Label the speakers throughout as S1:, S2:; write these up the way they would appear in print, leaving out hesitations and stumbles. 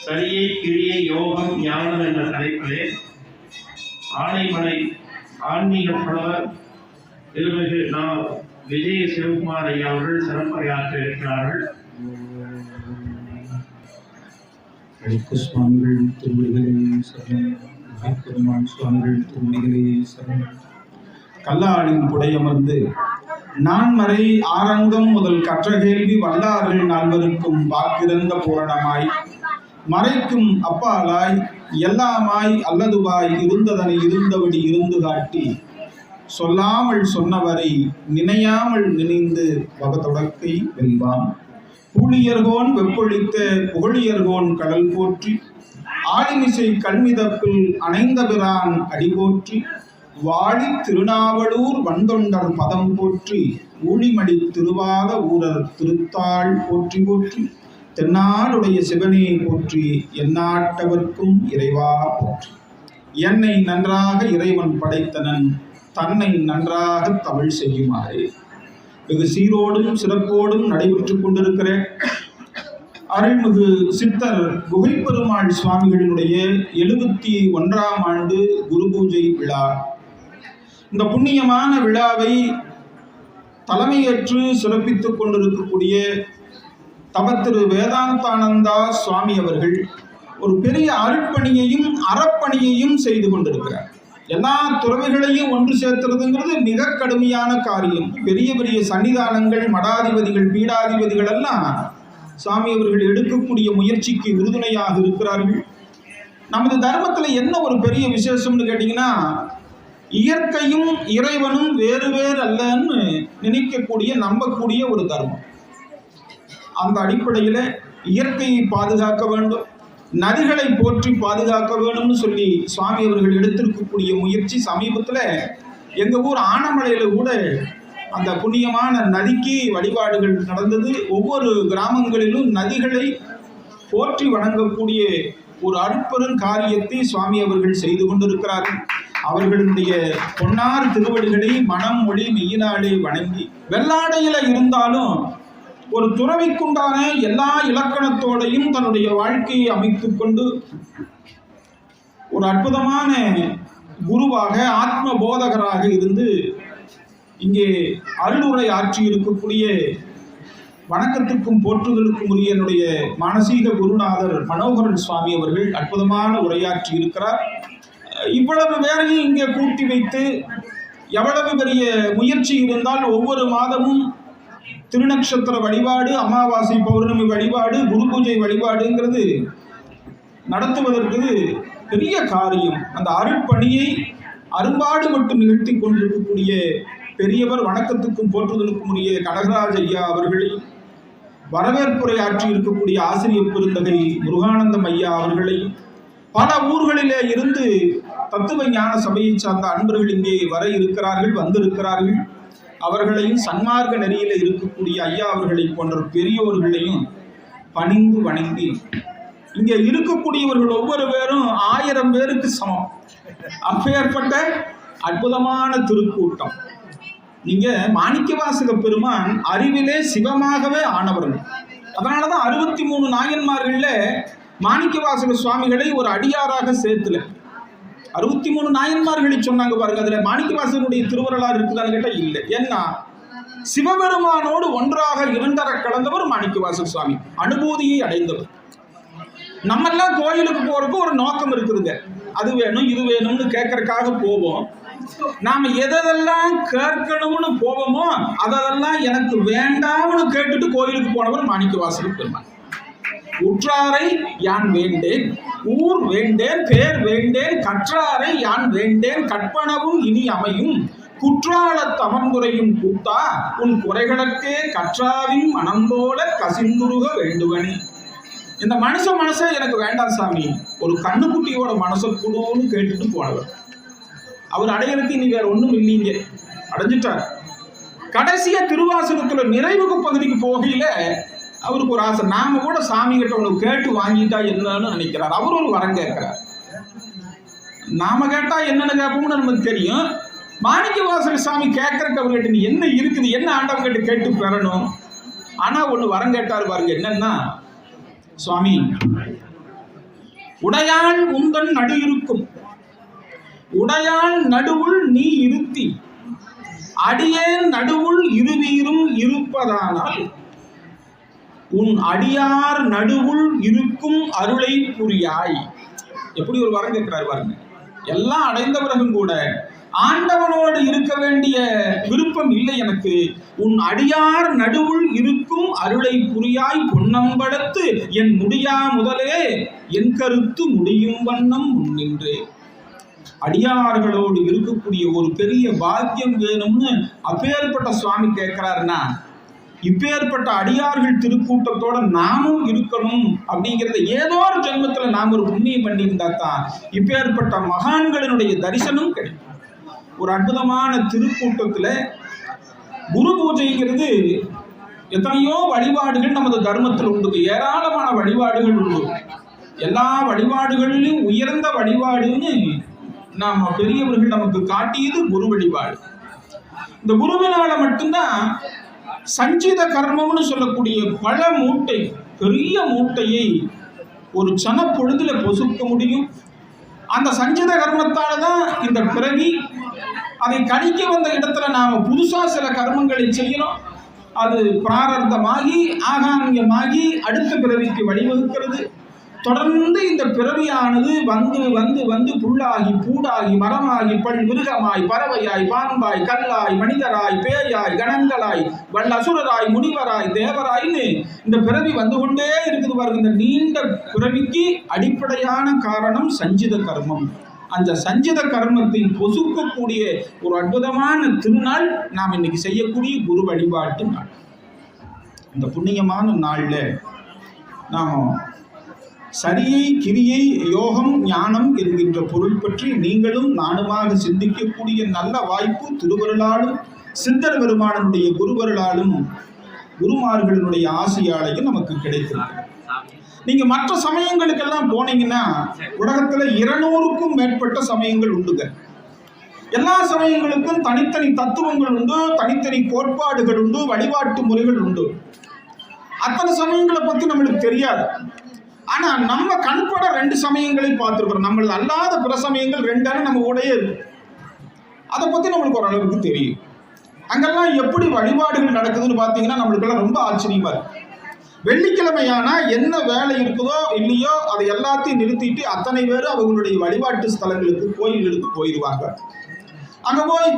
S1: சரியை கிரியை யோகம் ஞானம் என்ற தலைப்பிலே ஆனைமலை ஆன்மீக புலவர் திருமிகு நான் விஜய சிவகுமார் ஐயா அவர்கள் சிறப்புரையாற்ற இருக்கிறார்கள்.
S2: சுவாமிகள் திருமணிகளே சரணம், பெருமான் சுவாமிகள் திருமணிகளே சரணம். கல்லாளின் புடையமர்ந்து நான்மறை ஆரங்கம் முதல் கற்ற கேள்வி வல்லார்கள் நால்வருக்கும் வாக்கிறந்த பூரணமாய் மறைக்கும் அப்பாலாய் எல்லாமாய் அல்லதுவாய் இருந்ததனை இருந்தபடி இருந்து காட்டி சொல்லாமல் சொன்னவரை நினையாமல் நினைந்து வகத்தொடக்கை வெல்வான். பூழியர்கோன் வெப்பொழித்த புகழியர்கோன் கடல் போற்றி ஆளிமிசை கல்மிதப்பில் அணைந்த பிரான் அடிபோற்றி வாழி திருநாவலூர் வந்தொண்டர் பதம் போற்றி ஊழிமடி திருவாத ஊரர் திருத்தாள் போற்றி போற்றி தென்னாடுடைய சிவனே போற்றி எந்நாட்டவர்க்கும் இறைவா போற்றி. என்னை நன்றாக இறைவன் படைத்தனன் தன்னை நன்றாக தமிழ் செய்யுமாறு வெகு சீரோடும் சிறப்போடும் நடைபெற்றுக் கொண்டிருக்கிற அருள்மிகு சித்தர் குகைப்பெருமாள் சுவாமிகளினுடைய 71ஆம் ஆண்டு குரு பூஜை விழா. இந்த புண்ணியமான விழாவை தலைமையேற்று சிறப்பித்துக் கொண்டிருக்கக்கூடிய தவத்திரு வேதாந்தானந்தா சுவாமி அவர்கள் ஒரு பெரிய அருட்பணியையும் அறப்பணியையும் செய்து கொண்டிருக்கிறார். எல்லா துறவிகளையும் ஒன்று சேர்த்துறதுங்கிறது மிக கடுமையான காரியம். பெரிய பெரிய சன்னிதானங்கள், மடாதிபதிகள், பீடாதிபதிகள் எல்லாம் சுவாமி அவர்கள் எடுக்கக்கூடிய முயற்சிக்கு உறுதுணையாக இருக்கிறார்கள். நமது தர்மத்தில் என்ன ஒரு பெரிய விசேஷம்னு கேட்டிங்கன்னா, இயற்கையும் இறைவனும் வேறு வேறு அல்லன்னு நினைக்கக்கூடிய நம்பக்கூடிய ஒரு தர்மம். அந்த அடிப்படையில் இயற்கையை பாதுகாக்க வேண்டும், நதிகளை போற்றி பாதுகாக்க வேணும்னு சொல்லி சுவாமி அவர்கள் எடுத்திருக்கக்கூடிய முயற்சி. சமீபத்தில் எங்கள் ஊர் ஆனமலையில் கூட அந்த புண்ணியமான நதிக்கு வழிபாடுகள் நடந்தது. ஒவ்வொரு கிராமங்களிலும் நதிகளை போற்றி வணங்கக்கூடிய ஒரு அருட்பெரும் காரியத்தை சுவாமி அவர்கள் செய்து கொண்டிருக்கிறார்கள். அவர்களுடைய பொன்னார் திருவடிகளை மனம் மொழி மெய்யினாலே வணங்கி, வெள்ளாடையில இருந்தாலும் ஒரு துறவிக்குண்டான எல்லா இலக்கணத்தோடையும் தன்னுடைய வாழ்க்கையை அமைத்துக் கொண்டு ஒரு அற்புதமான குருவாக ஆத்ம போதகராக இருந்து இங்கே அருளுரை ஆற்றி இருக்கக்கூடிய வணக்கத்துக்கும் போற்றுதலுக்கும் உரிய என்னுடைய மானசீக குருநாதர் மனோகரன் சுவாமி அவர்கள் அற்புதமான உரையாற்றி இருக்கிறார். இவ்வளவு வேலையும் இங்கே கூட்டி வைத்து எவ்வளவு பெரிய முயற்சி இருந்தால் ஒவ்வொரு மாதமும் திருநக்ஷத்திர வழிபாடு, அமாவாசை பௌர்ணமி வழிபாடு, குரு பூஜை வழிபாடுங்கிறது நடத்துவதற்கு பெரிய காரியம். அந்த அருட்பணியை அரும்பாடுபட்டு நிகழ்த்தி கொண்டிருக்கக்கூடிய பெரியவர் வணக்கத்துக்கும் போற்றுதலுக்கும் உரிய கனகராஜ் ஐயா அவர்களை, வரவேற்புரை ஆற்றி இருக்கக்கூடிய ஆசிரியர் பெருந்தகை முருகானந்தம் ஐயா அவர்களை, பல ஊர்களிலே இருந்து தத்துவ ஞான சபையை சார்ந்த அன்பர்கள் இங்கே வர இருக்கிறார்கள், வந்திருக்கிறார்கள். அவர்களையும் சன்மார்க்க நெறியில் இருக்கக்கூடிய ஐயா அவர்களை போன்ற பெரியோர்களையும் பணிந்து வணங்கி, இங்கே இருக்கக்கூடியவர்கள் ஒவ்வொரு பேரும் 1000 பேருக்கு சமம். அப்பேற்பட்ட அற்புதமான திருக்கூட்டம். நீங்க மாணிக்கவாசக பெருமான் அறிவிலே சிவமாகவே ஆனவர்கள். அதனாலதான் 63 நாயன்மார்கள்ல மாணிக்கவாசக சுவாமிகளை ஒரு அடியாராக சேர்த்துல 63 நாயன்மார்களை சொன்னாங்க பாருங்க. அதுல மாணிக்கவாசகனுடைய திருவரலாறு இருக்குதான்னு கேட்டா இல்லை. ஏன்னா சிவபெருமானோடு ஒன்றாக இரண்டர கலந்தவர் மாணிக்கவாசக சுவாமி, அனுபூதியை அடைந்தவர். நம்மெல்லாம் கோயிலுக்கு போறதுக்கு ஒரு நோக்கம் இருக்குதுங்க. அது வேணும் இது வேணும்னு கேட்கறதுக்காக போவோம். நாம எதெல்லாம் கேட்கணும்னு போவோமோ அதெல்லாம் எனக்கு வேண்டாம்னு கேட்டுட்டு கோயிலுக்கு போனவர் மாணிக்கவாசக பெருமான். உற்றாரை யான் வேண்டேன், ஊர் வேண்டேன், பேர் வேண்டேன், கற்றாரை யான் வேண்டேன், கற்பனவும் இனி அமையும், குற்றால தமர்ந்துரையும் கூத்தா உன் குறைகளுக்கே கற்றாவின் மனம் போல கசிந்துருக வேண்டுவனே. இந்த மனசை எனக்கு வேண்டாம் சாமி, ஒரு கண்ணுக்குட்டியோட மனசை கூடுன்னு கேட்டுட்டு போனவர். அவர் அடையிறதுக்கு இனி வேற ஒன்றும் இல்லைங்க, அடைஞ்சிட்டார். கடைசியா திருவாசகத்துல நிறைவுக்கு பகுதிக்கு போகையில அவருக்கு ஒரு ஆசை, நாம கூட சாமி கிட்ட ஒன்று கேட்டு வாங்கிட்டா என்னன்னு நினைக்கிறார். அவர் ஒரு வரம் கேட்கிறார். நாம கேட்டா என்னன்னு கேட்போம்னு நமக்கு தெரியும். மாணிக்கவாசக சாமி கேட்கறக்கு அவர்கிட்ட நீ என்ன இருக்குது, என்ன ஆண்டவன் கிட்ட கேட்டு பெறணும். ஆனா ஒன்று வரம் கேட்டார் பாருங்க. என்னன்னா, சுவாமி உடையாள் உந்தன் நடு இருக்கும், உடையாள் நடுவுள் நீ இருத்தி, அடியேன் நடுவுள் இருவீரும் இருப்பதானால் உன் அடியார் நடுவுள் இருக்கும் அருளை புரியாய். எப்படி ஒரு வரம் கேட்கிறார் பாருங்க. எல்லாம் அடைந்த பிறகும் கூட ஆண்டவனோடு இருக்க வேண்டிய விருப்பம் இல்லை எனக்கு. உன் அடியார் நடுவுள் இருக்கும் அருளை புரியாய் பொன்னம்படத்து என் முடியா முதலே என் கருத்து முடியும் வண்ணம் முன்னின்றே. அடியார்களோடு இருக்கக்கூடிய ஒரு பெரிய பாக்கியம் வேணும்னு அப்பேற்பட்ட சுவாமி கேட்கிறாருன்னா, இப்பேற்பட்ட அடியார்கள் திருக்கூட்டத்தோட நாமும் இருக்கணும் அப்படிங்கிறத ஏதோ ஒரு ஜென்மத்தில் நாம் ஒரு புண்ணியம் பண்ணியிருந்தா தான் இப்பேற்பட்ட மகான்களினுடைய தரிசனம் கிடைக்கும். ஒரு அற்புதமான திருக்கூட்டத்தில் குரு பூஜைங்கிறது எத்தனையோ வழிபாடுகள் நமது தர்மத்தில் உண்டு, ஏராளமான வழிபாடுகள் உண்டு. எல்லா வழிபாடுகளிலும் உயர்ந்த வழிபாடுன்னு நாம் பெரியவர்கள் நமக்கு காட்டியது குரு வழிபாடு. இந்த குருவினால மட்டும்தான் சஞ்சித கர்மம்னு சொல்லக்கூடிய பல மூட்டை, பெரிய மூட்டையை ஒரு சன பொழுதுல பொசுக்க முடியும். அந்த சஞ்சித கர்மத்தால தான் இந்த பிறவி. அதை கணிக்க வந்த இடத்துல நாம புதுசா சில கர்மங்களை செய்யணும். அது பிராரப்தமாகி ஆகாமியமாகி அடுத்த பிறவிக்கு வழிவகுக்கிறது. தொடர்ந்து இந்த பிறவியானது வந்து வந்து வந்து புல்லாகி பூடாகி மரமாகி பல் மிருகமாய் பறவையாய் பாம்பாய் கல்லாய் மனிதராய் பேயாய் கணங்களாய் வல்லசுரராய் முனிவராய் தேவராய்னு இந்த பிறவி வந்து கொண்டே இருக்குது பாருங்க. இந்த நீண்ட பிறவிக்கு அடிப்படையான காரணம் சஞ்சித கர்மம். அந்த சஞ்சித கர்மத்தை பொசுக்கக்கூடிய ஒரு அற்புதமான திருநாள் நாம் இன்னைக்கு செய்யக்கூடிய குரு வழிபாட்டு நாள். இந்த புண்ணியமான நாளில் நாம் சரியை கிரியை யோகம் ஞானம் என்கின்ற பொருள் பற்றி நீங்களும் நானுமாக சிந்திக்கக்கூடிய நல்ல வாய்ப்பு திருவருளாலும் சித்தர் பெருமானுடைய குருவருளாலும் குருமார்களினுடைய ஆசையாலையும் நமக்கு கிடைக்கிறது. நீங்க மற்ற சமயங்களுக்கெல்லாம் போனீங்கன்னா உலகத்துல 200க்கும் மேற்பட்ட சமயங்கள் உண்டுங்க. எல்லா சமயங்களுக்கும் தனித்தனி தத்துவங்கள் உண்டு, தனித்தனி கோட்பாடுகள் உண்டு, வழிபாட்டு முறைகள் உண்டு. அத்தனை சமயங்களை பத்தி நம்மளுக்கு தெரியாது. ஆனா நம்ம கண்பட 2 சமயங்களை பார்த்துருக்கிறோம். நம்மளது அல்லாத பிற சமயங்கள் 2 நம்ம கூடயே இருக்கு. அதை பத்தி நம்மளுக்கு ஓரளவுக்கு தெரியும். அங்கெல்லாம் எப்படி வழிபாடுகள் நடக்குதுன்னு பார்த்தீங்கன்னா நம்மளுக்கெல்லாம் ரொம்ப ஆச்சரியமா இருக்கு. வெள்ளிக்கிழமையானா என்ன வேலை இருக்குதோ இல்லையோ அதை எல்லாத்தையும் நிறுத்திட்டு அத்தனை பேர் அவங்களுடைய வழிபாட்டு ஸ்தலங்களுக்கு கோயில்களுக்கு போயிடுவாங்க. அங்கே போய்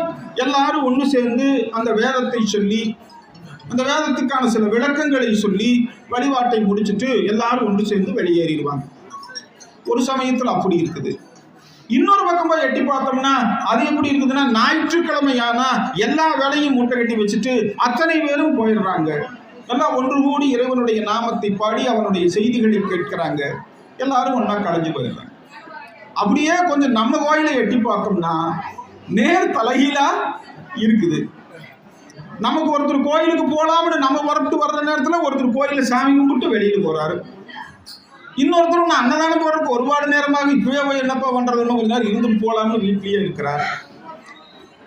S2: எல்லாரும் ஒன்று சேர்ந்து அந்த வேதத்தை சொல்லி அந்த வேதத்துக்கான சில விளக்கங்களை சொல்லி வழிபாட்டை முடிச்சுட்டு எல்லாரும் ஒன்று சேர்ந்து வெளியேறிடுவாங்க. ஒரு சமயத்தில் அப்படி இருக்குது. இன்னொரு பக்கம் போய் எட்டி பார்த்தோம்னா அது எப்படி இருக்குதுன்னா, ஞாயிற்றுக்கிழமையானா எல்லா வேலையும் மூட்டை கட்டி வச்சுட்டு அத்தனை பேரும் போயிடுறாங்க. எல்லாம் ஒன்று கூடி இறைவனுடைய நாமத்தை பாடி அவனுடைய செய்திகளை கேட்கிறாங்க. எல்லாரும் ஒன்றா கலைஞ்சு போயிடுறாங்க. அப்படியே கொஞ்சம் நம்ம கோயிலை எட்டி பார்த்தோம்னா நேர் தலைகீழா இருக்குது. நமக்கு ஒருத்தர் கோயிலுக்கு போகலாம்னு நம்ம வரட்டு வர்ற நேரத்தில் ஒருத்தர் கோயிலில் சாமி கும்பிட்டு வெளியில் போகிறாரு. இன்னொருத்தர் நான் அன்னதானம் போகிறதுக்கு ஒருபாடு நேரமாக இப்பவே போய் என்னப்பா பண்ணுறதுன்னு கொஞ்ச நேரம் இருந்துட்டு போகலாம்னு வீட்லேயே இருக்கிறார்.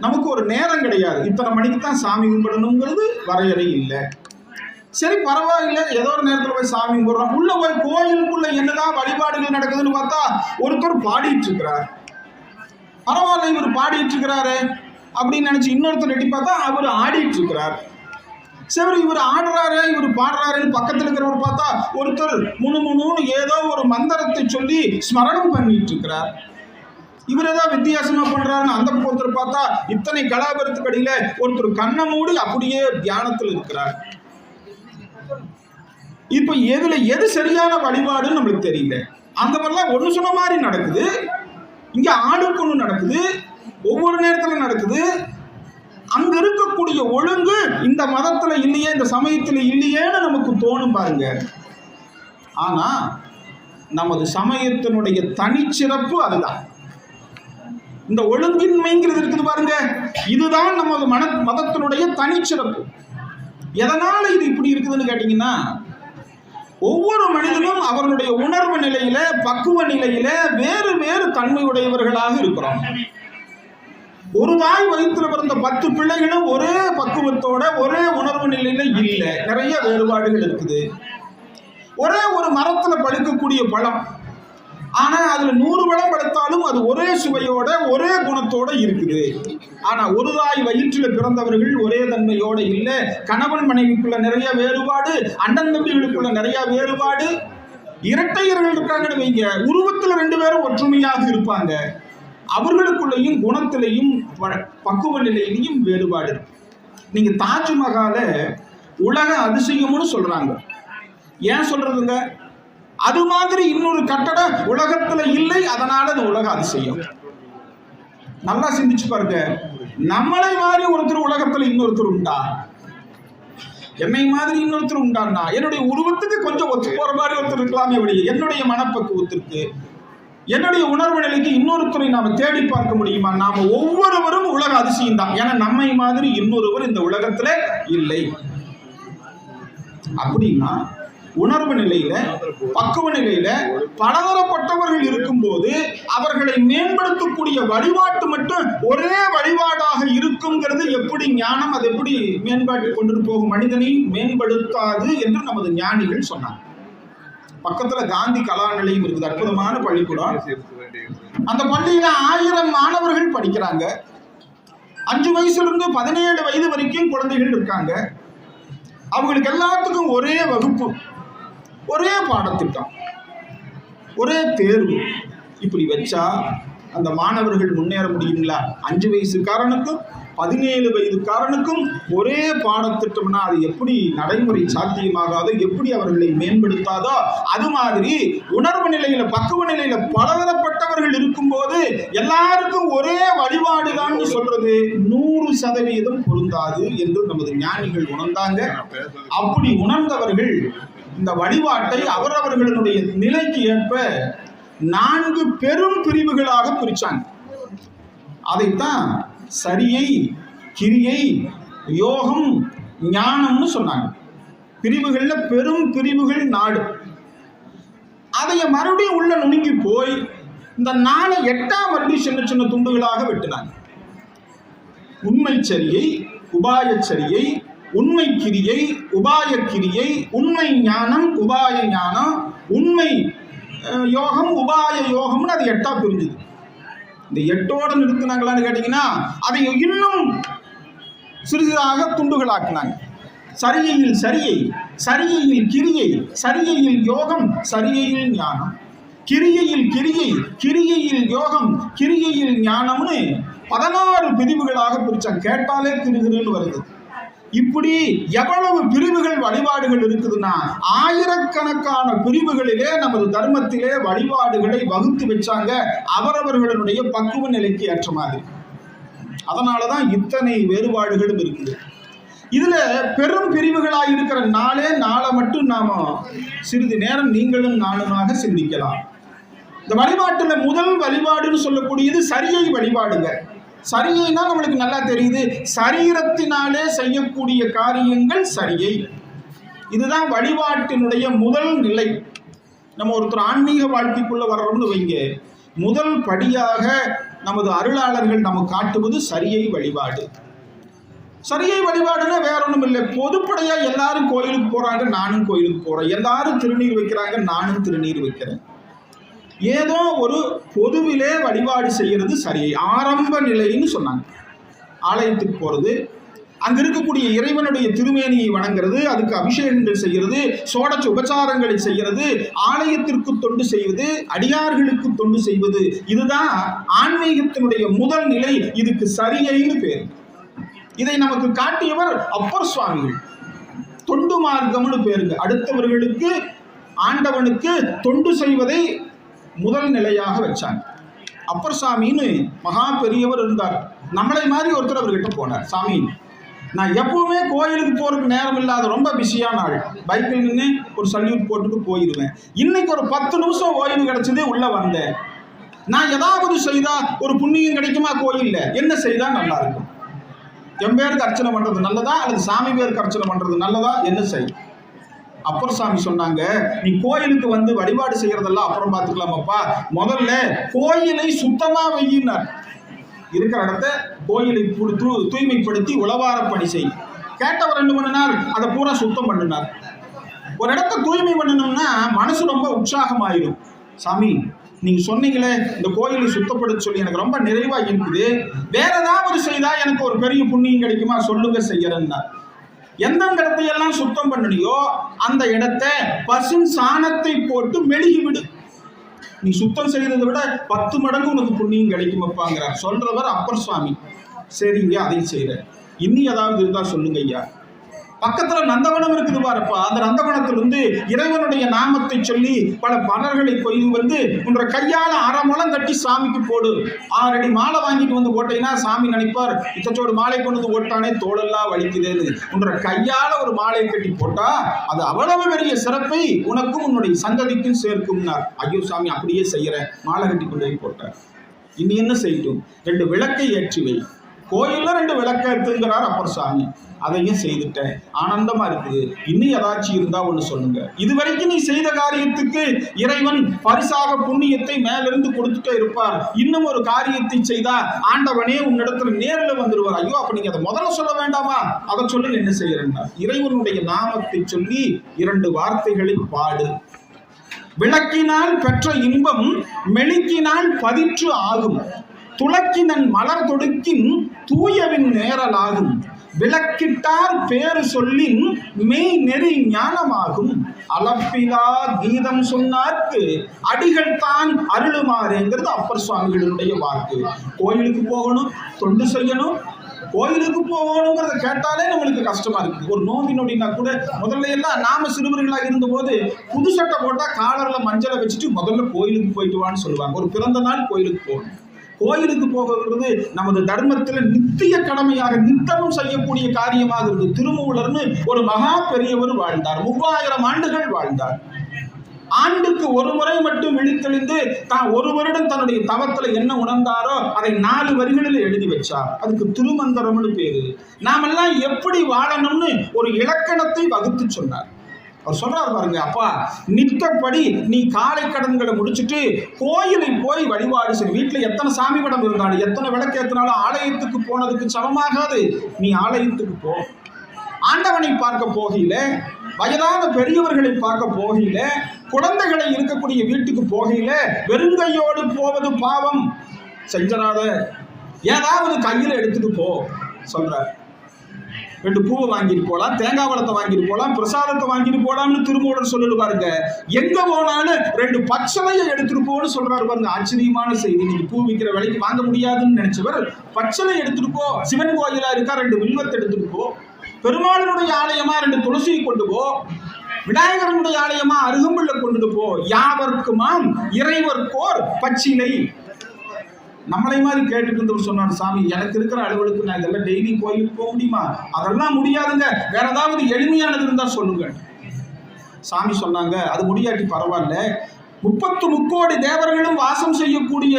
S2: நமக்கு ஒரு நேரம் கிடையாது. இத்தனை மணிக்கு தான் சாமி கும்பிடணுங்கிறது வரையறை இல்லை. சரி பரவாயில்லை, ஏதோ ஒரு நேரத்தில் போய் சாமி கும்பிடுறோம். உள்ள போய் கோயிலுக்குள்ள என்னதான் வழிபாடுகள் நடக்குதுன்னு பார்த்தா ஒருத்தர் பாடிட்டு இருக்கிறார். பரவாயில்ல, இவர் பாடிட்டு இருக்கிறாரு அப்படின்னு நினைச்சு இன்னொருத்தர் எட்டி பார்த்தா அவர் ஆடிட்டு இருக்கிறார். சரி இவர் ஆடுறாரு இவர் பாடுறாருன்னு பக்கத்தில் இருக்கிறவர் பார்த்தா ஒருத்தர் முணுமுணுன்னு ஏதோ ஒரு மந்திரத்தை சொல்லி ஸ்மரணம் பண்ணிட்டு இருக்கிறார். இவர் ஏதாவது வித்தியாசமா பண்றாருன்னு அந்த ஒருத்தர் பார்த்தா இத்தனை கலாபரத்துக்கு அடியில ஒருத்தர் கண்ணை மூடி அப்படியே தியானத்தில் இருக்கிறார். இப்ப எது சரியான வழிபாடுன்னு நம்மளுக்கு தெரியல. அந்த மாதிரிலாம் ஒன்று சொன்ன மாதிரி நடக்குது. இங்க ஆளுக்கு ஒன்று நடக்குது, ஒவ்வொரு நேரத்துல நடக்குது. அங்க இருக்கக்கூடிய ஒழுங்கு இந்த மதத்துல இல்லையே, இந்த சமயத்துல இல்லையேன்னு நமக்கு தோணும் பாருங்க. ஆனா நமது சமயத்தினுடைய தனிச்சிறப்பு அதுதான். இந்த ஒழுங்கின்மைங்கிறது இருக்குது பாருங்க, இதுதான் நமது மதத்தினுடைய தனிச்சிறப்பு. எதனால இது இப்படி இருக்குதுன்னு கேட்டீங்கன்னா, ஒவ்வொரு மனிதனும் அவர்களுடைய உணர்வு நிலையில பக்குவ நிலையில வேறு வேறு தன்மையுடையவர்களாக இருக்கிறோம். ஒரு தாய் வயிற்றுல பிறந்த 10 பிள்ளைகளும் ஒரே பக்குவத்தோட ஒரே உணர்வு நிலையில இல்லை, நிறைய வேறுபாடுகள் இருக்குது. ஒரே ஒரு மரத்துல பழுக்கக்கூடிய பழம் ஆனா அதுல 100 வளம் படுத்தாலும் அது ஒரே சுவையோட ஒரே குணத்தோட இருக்குது. ஆனா ஒரு தாய் வயிற்றுல பிறந்தவர்கள் ஒரே தன்மையோட இல்ல. கணவன் மனைவிக்குள்ள நிறைய வேறுபாடு, அண்ணன் தம்பிகளுக்குள்ள நிறைய வேறுபாடு. இரட்டையர்கள் இருக்காங்கன்னு வைங்க, உருவத்துல 2 பேரும் ஒற்றுமையாக இருப்பாங்க, அவர்களுக்குள்ளேயும் குணத்திலையும் பக்குவ நிலையிலையும் வேறுபாடு இருக்கு. நீங்க தாஜ்மஹால உலக அதிசயம்னு சொல்றாங்க. ஏன் சொல்றதுங்க? அது மாதிரி இன்னொரு கட்டடம் உலகத்துல இல்லை, அதனால அது உலக அதிசயம். நல்லா சிந்திச்சு பாருங்க. நம்மளை மாதிரி ஒருத்தர் உலகத்துல இன்னொருத்தர் உண்டா? என்னை மாதிரி இன்னொருத்தர் உண்டான்னா என்னுடைய உருவத்துக்கு கொஞ்சம் ஒத்து போற மாதிரி ஒருத்தர் இருக்கலாமே வழி, என்னுடைய மனப்பக்குவத்திற்கு, என்னுடைய உணர்வு நிலைக்கு இன்னொருத்தரை நாம தேடி பார்க்க முடியுமா? நாம ஒவ்வொருவரும் உலக அதிசயம் தான். ஏன்னா நம்மை மாதிரி இன்னொருவர் இந்த உலகத்துல இல்லை. அப்படின்னா உணர்வு நிலையில, பக்குவ நிலையில பலதரப்பட்டவர்கள் இருக்கும்போது அவர்களை மேம்படுத்தக்கூடிய வழிபாட்டு மட்டும் ஒரே வழிபாடாக இருக்குங்கிறது எப்படி ஞானம்? அது எப்படி மேம்பாட்டு கொண்டு போகும்? மனிதனை மேம்படுத்தாது என்று நமது ஞானிகள் சொன்னாங்க. பக்கத்துல காந்தி கலா நிலையம் இருக்குது, அற்புதமான பள்ளிக்கூடம். அந்த பள்ளியில 1000 மாணவர்கள் படிக்கிறாங்க. 5 வயசுல இருந்து 17 வயது வரைக்கும் குழந்தைகள் இருக்காங்க. அவங்களுக்கு எல்லாத்துக்கும் ஒரே வகுப்பு, ஒரே பாடத்திட்டம், ஒரே தேர்வு. இப்படி வச்சா அந்த மாணவர்கள் முன்னேற முடியுங்களா? 5 வயசுக்காரனுக்கும் 17 வயதுக்காரனுக்கும் ஒரே பாடத்திட்டம்னா அது எப்படி நடைமுறை சாத்தியமாகாதோ, எப்படி அவர்களை மேம்படுத்தாதோ, அது மாதிரி உணர்வு நிலையில, பக்குவ நிலையில பலதரப்பட்டவர்கள் இருக்கும்போது எல்லாருக்கும் ஒரே வழிபாடுதான் சொல்றது 100% பொருந்தாது என்று நமது ஞானிகள் உணர்ந்தாங்க. அப்படி உணர்ந்தவர்கள் இந்த வழிபாட்டை அவரவர்களுடைய நிலைக்கு ஏற்ப 4 பெரும் பிரிவுகளாக பிரிச்சாங்க. அதைத்தான் சரியை, கிரியை, யோகம், ஞானம்னு சொன்னாங்க. பிரிவுகள்ல பெரும் பிரிவுகள் 4. அதைய மறுபடியும் உள்ள நுணுங்கி போய் இந்த 4 8 மறுபடியும் சின்ன சின்ன துண்டுகளாக வெட்டினாங்க. உண்மை சரியை, உபாய சரியை, உண்மை கிரியை, உபாய கிரியை, உண்மை ஞானம், உபாய ஞானம், உண்மை யோகம், உபாய யோகம்னு அது 8 பிரிஞ்சுது. இந்த 8ஓட நிறுத்தினாங்களான்னு கேட்டீங்கன்னா அதை இன்னும் சிறிதாக துண்டுகளாக்கினாங்க. சரியையில் சரியை, சரியையில் கிரியை, சரியையில் யோகம், சரியையில் ஞானம், கிரியையில் கிரியை, கிரியையில் யோகம், கிரியையில் ஞானம்னு 16 பிரிவுகளாக பிரிச்சாங்க. கேட்டாலே கிருகிருன்னு வருது. இப்படி எவ்வளவு பிரிவுகள், வழிபாடுகள் இருக்குதுன்னா ஆயிரக்கணக்கான பிரிவுகளிலே நமது தர்மத்திலே வழிபாடுகளை வகுத்து வச்சாங்க, அவரவர்களுடைய பக்குவ நிலைக்கு ஏற்ற மாதிரி. அதனாலதான் இத்தனை வேறுபாடுகளும் இருக்குது. இதுல பெரும் பிரிவுகளாக இருக்கிற 4 மட்டும் நாம சிறிது நேரம் நீங்களும் நானுமாக சிந்திக்கலாம். இந்த வழிபாட்டுல முதல் வழிபாடுன்னு சொல்லக்கூடியது சரியை வழிபாடுங்க. சரியினா நம்மளுக்கு நல்லா தெரியுது, சரீரத்தினாலே செய்யக்கூடிய காரியங்கள் சரியை. இதுதான் வழிபாட்டினுடைய முதல் நிலை. நம்ம ஒருத்தர் ஆன்மீக வாழ்க்கைக்குள்ள வர்றோம்னு வைங்க, முதல் படியாக நமது அருளாளர்கள் நமக்கு காட்டுவது சரியை வழிபாடு. சரியை வழிபாடுன்னா வேற ஒன்றும் இல்லை. பொதுப்படையா எல்லாரும் கோயிலுக்கு போறாங்க, நானும் கோயிலுக்கு போறேன். எல்லாரும் திருநீர் வைக்கிறாங்க, நானும் திருநீர் வைக்கிறேன். ஏதோ ஒரு பொதுவிலே வழிபாடு செய்யறது சரியை. ஆரம்ப நிலைன்னு சொன்னாங்க. ஆலயத்துக்கு போறது, அங்க இருக்கக்கூடிய இறைவனுடைய திருமேனியை வணங்குறது, அதுக்கு அபிஷேகங்கள் செய்யறது, சோடச்ச உபச்சாரங்களை செய்யறது, ஆலயத்திற்கு தொண்டு செய்வது, அடியார்களுக்கு தொண்டு செய்வது, இதுதான் ஆன்மீகத்தினுடைய முதல் நிலை. இதுக்கு சரியைன்னு பேர். இதை நமக்கு காட்டியவர் அப்பர் சுவாமிகள். தொண்டு மார்க்கம்னு பேருங்க. அடுத்தவர்களுக்கு, ஆண்டவனுக்கு தொண்டு செய்வதை முதல் நிலையாக வச்சாங்க. அப்பர் சாமின்னு மகா பெரியவர் இருந்தார். நம்மளை மாதிரி ஒருத்தர் அவர்கிட்ட போனார். சாமி, நான் எப்பவுமே கோயிலுக்கு போறதுக்கு நேரம் இல்லாத ரொம்ப பிஸியான ஆள். பைக்கில் நின்று ஒரு சல்யூட் போட்டுட்டு போயிடுவேன். இன்னைக்கு ஒரு 10 நிமிஷம் ஓய்வு கிடைச்சதே உள்ள வந்தேன். நான் ஏதாவது செய்தா ஒரு புண்ணியம் கிடைக்குமா கோயில்ல? என்ன செய்தா நல்லா இருக்கும்? என் பேருக்கு அர்ச்சனை பண்றது நல்லதா அல்லது சாமி பேருக்கு அர்ச்சனை பண்றது நல்லதா? என்ன செய்? அப்பர் சாமி சொன்னாங்க, நீ கோயிலுக்கு வந்து வழிபாடு செய்யறதெல்லாம் அப்புறம் பார்த்துக்கலாமப்பா, முதல்ல கோயிலை சுத்தமா வையினார். இருக்கிற இடத்த கோயிலை தூய்மைப்படுத்தி உளவார பணி செய். கேட்டவர் என்ன பண்ணினார்? அதை பூரா சுத்தம் பண்ணினார். ஒரு இடத்த தூய்மை பண்ணணும்னா மனசு ரொம்ப உற்சாகமாயிடும். சாமி, நீங்க சொன்னீங்களே இந்த கோயிலை சுத்தப்படுத்த சொல்லி எனக்கு ரொம்ப நிறைவா இருக்குது, வேற ஏதாவது செய்தா எனக்கு ஒரு பெரிய புண்ணியம் கிடைக்குமா, சொல்லுங்க செய்யறேன்னா. எந்தெந்த இடத்தையெல்லாம் சுத்தம் பண்ணலையோ அந்த இடத்தை பசு சாணத்தை போட்டு மெழுகி விடு. நீ சுத்தம் செய்யறதை விட 10 மடங்கு உனக்கு புண்ணியம் கிடைக்குமப்பாங்கிறார். சொல்றவர் அப்பர் சுவாமி. சரிங்க, அதையும் செய்யறேன். இன்னும் ஏதாவது இருந்தா சொல்லுங்க ஐயா. பக்கத்துல நந்தவனம் இருக்குது பாருப்பா, அந்த நந்தவனத்துல இருந்து இறைவனுடைய நாமத்தை சொல்லி பல மலர்களை கொய்து வந்து உன்ற கையால 1/2 முழம் கட்டி சாமிக்கு போடு. 6 அடி மாலை வாங்கிட்டு வந்து போட்டீங்கன்னா சாமி நினைப்பார், இத்தச்சோடு மாலை கொண்டு வந்து போட்டானே தோளெல்லாம் வலிக்குதுன்னு. உன்ற கையால ஒரு மாலையை கட்டி போட்டா அது அவ்வளவு பெரிய சிறப்பை உனக்கும் உன்னுடைய சந்ததிக்கும் சேர்க்கும்னார். ஐயோ சாமி, அப்படியே செய்யறேன். மாலை கட்டி கொண்டு போய் போட்டார். இனி என்ன செய்யட்டும், 2 விளக்கை ஏற்றி வை. கோயில்ல 2 விளக்க எடுத்துங்கிறார் அப்பர் சாமி. அதையும் செய்துட்டேன், ஆனந்தமா இருக்குது. இன்னும் ஏதாச்சும் இருந்தா ஒண்ணு சொல்லுங்க. இதுவரைக்கும் நீ செய்த காரியத்துக்கு இறைவன் பரிசாக புண்ணியத்தை மேலிருந்து கொடுத்துட்டே இருப்பார். இன்னும் ஒரு காரியத்தை செய்தா ஆண்டவனே உன்னிடத்துல நேரில் வந்துடுவார். ஐயோ, அப்ப நீங்க அதை முதல்ல சொல்ல வேண்டாமா, அதை சொல்லுங்க என்ன செய்யறேன்னா. இறைவனுடைய நாமத்தை சொல்லி 2 வார்த்தைகளை பாடு. விளக்கினால் பெற்ற இன்பம் மெழுக்கினால் பதிற்று ஆகும். துளக்கினன் மலர் தொடுக்கின் தூயவின் நேரலாகும். விளக்கிட்டார் பேரு சொல்லின் மெய் நெறி ஞானமாகும். அளப்பிலா கீதம் சொன்னார்க்கு அடிகள் தான் அருளுமாறுங்கிறது அப்பர் சுவாமிகளுடைய வாக்கு. கோயிலுக்கு போகணும், தொண்டு செய்யணும். கோயிலுக்கு போகணுங்கிறத கேட்டாலே நம்மளுக்கு கஷ்டமா இருக்குது. ஒரு நோம்பி நொடினா கூட முதல்ல எல்லாம் நாம சிறுவர்களாக இருந்தபோது புது சட்டை போட்டா காலர்ல மஞ்சளை வச்சுட்டு முதல்ல கோயிலுக்கு போயிட்டு வான்னு சொல்லுவாங்க. ஒரு பிறந்த நாள் கோயிலுக்கு போகணும். கோயிலுக்கு போகிறது நமது தர்மத்தில் நித்திய கடமையாக நித்தமும் செய்யக்கூடிய காரியமாக இருக்கு. திருமூலர்னு ஒரு மகா பெரியவர் வாழ்ந்தார். 3000 ஆண்டுகள் வாழ்ந்தார். ஆண்டுக்கு ஒரு முறை மட்டும் விழித்தெழுந்து தான் ஒரு வருடம் தன்னுடைய தவத்துல என்ன உணர்ந்தாரோ அதை 4 வரிகளில் எழுதி வச்சார். அதுக்கு திருமந்திரம்னு பேரு. நாமெல்லாம் எப்படி வாழணும்னு ஒரு இலக்கணத்தை வகுத்து சொன்னார். அவர் சொல்றாரு பாருங்க, அப்பா நித்தப்படி நீ காலை கடன்களை முடிச்சுட்டு கோயிலை போய் வழிபாடு செய். வீட்டில் எத்தனை சாமி படம் இருந்தாலும் எத்தனை விளக்கு ஏற்றினாலும் ஆலயத்துக்கு போனதுக்கு சமமாகாது. நீ ஆலயத்துக்கு போ. ஆண்டவனை பார்க்க போகையில, வயதான பெரியவர்களை பார்க்க போகையில, குழந்தைகளை இருக்கக்கூடிய வீட்டுக்கு போகையில வெறுங்கையோடு போவது பாவம். செஞ்சனாத ஏதாவது கையில் எடுத்துட்டு போ சொல்றார். 2 பூவை வாங்கிட்டு போகலாம், தேங்காய் பழத்தை வாங்கிட்டு போகலாம், பிரசாதத்தை வாங்கிட்டு போகலாம்னு திருமூலர் சொல்லு பாருங்க. எங்க போனாலும் 2 பச்சளையை எடுத்துட்டு போன்னு சொல்றாரு பாருங்க. ஆச்சரியமான செய்தி. நீங்க பூ விற்கிற விலைக்கு வாங்க முடியாதுன்னு நினைச்சவர் பச்சளை எடுத்துட்டு போ. சிவன் கோயிலா இருக்கா 2 வில்வத்தை எடுத்துட்டு போ. பெருமாளுடைய ஆலயமா 2 துளசியை கொண்டு போ. விநாயகரனுடைய ஆலயமா அருகம்புல்ல கொண்டுட்டு போ. யாவர்க்குமாம் இறைவர்க்கோர் பச்சிலை. நம்மளை மாதிரி கேட்டுட்டு இருந்தவர் சொன்னார், சாமி எனக்கு இருக்கிற அளவுக்கு நான் இதெல்லாம் டெய்லி கோயிலுக்கு போக முடியுமா? அதெல்லாம் முடியாதுங்க, வேற ஏதாவது எளிமையானது இருந்தா சொல்லுங்க. சாமி சொன்னாங்க, அது முடியாட்டி பரவாயில்ல, 30 முக்கோடி தேவர்களும் வாசம் செய்யக்கூடிய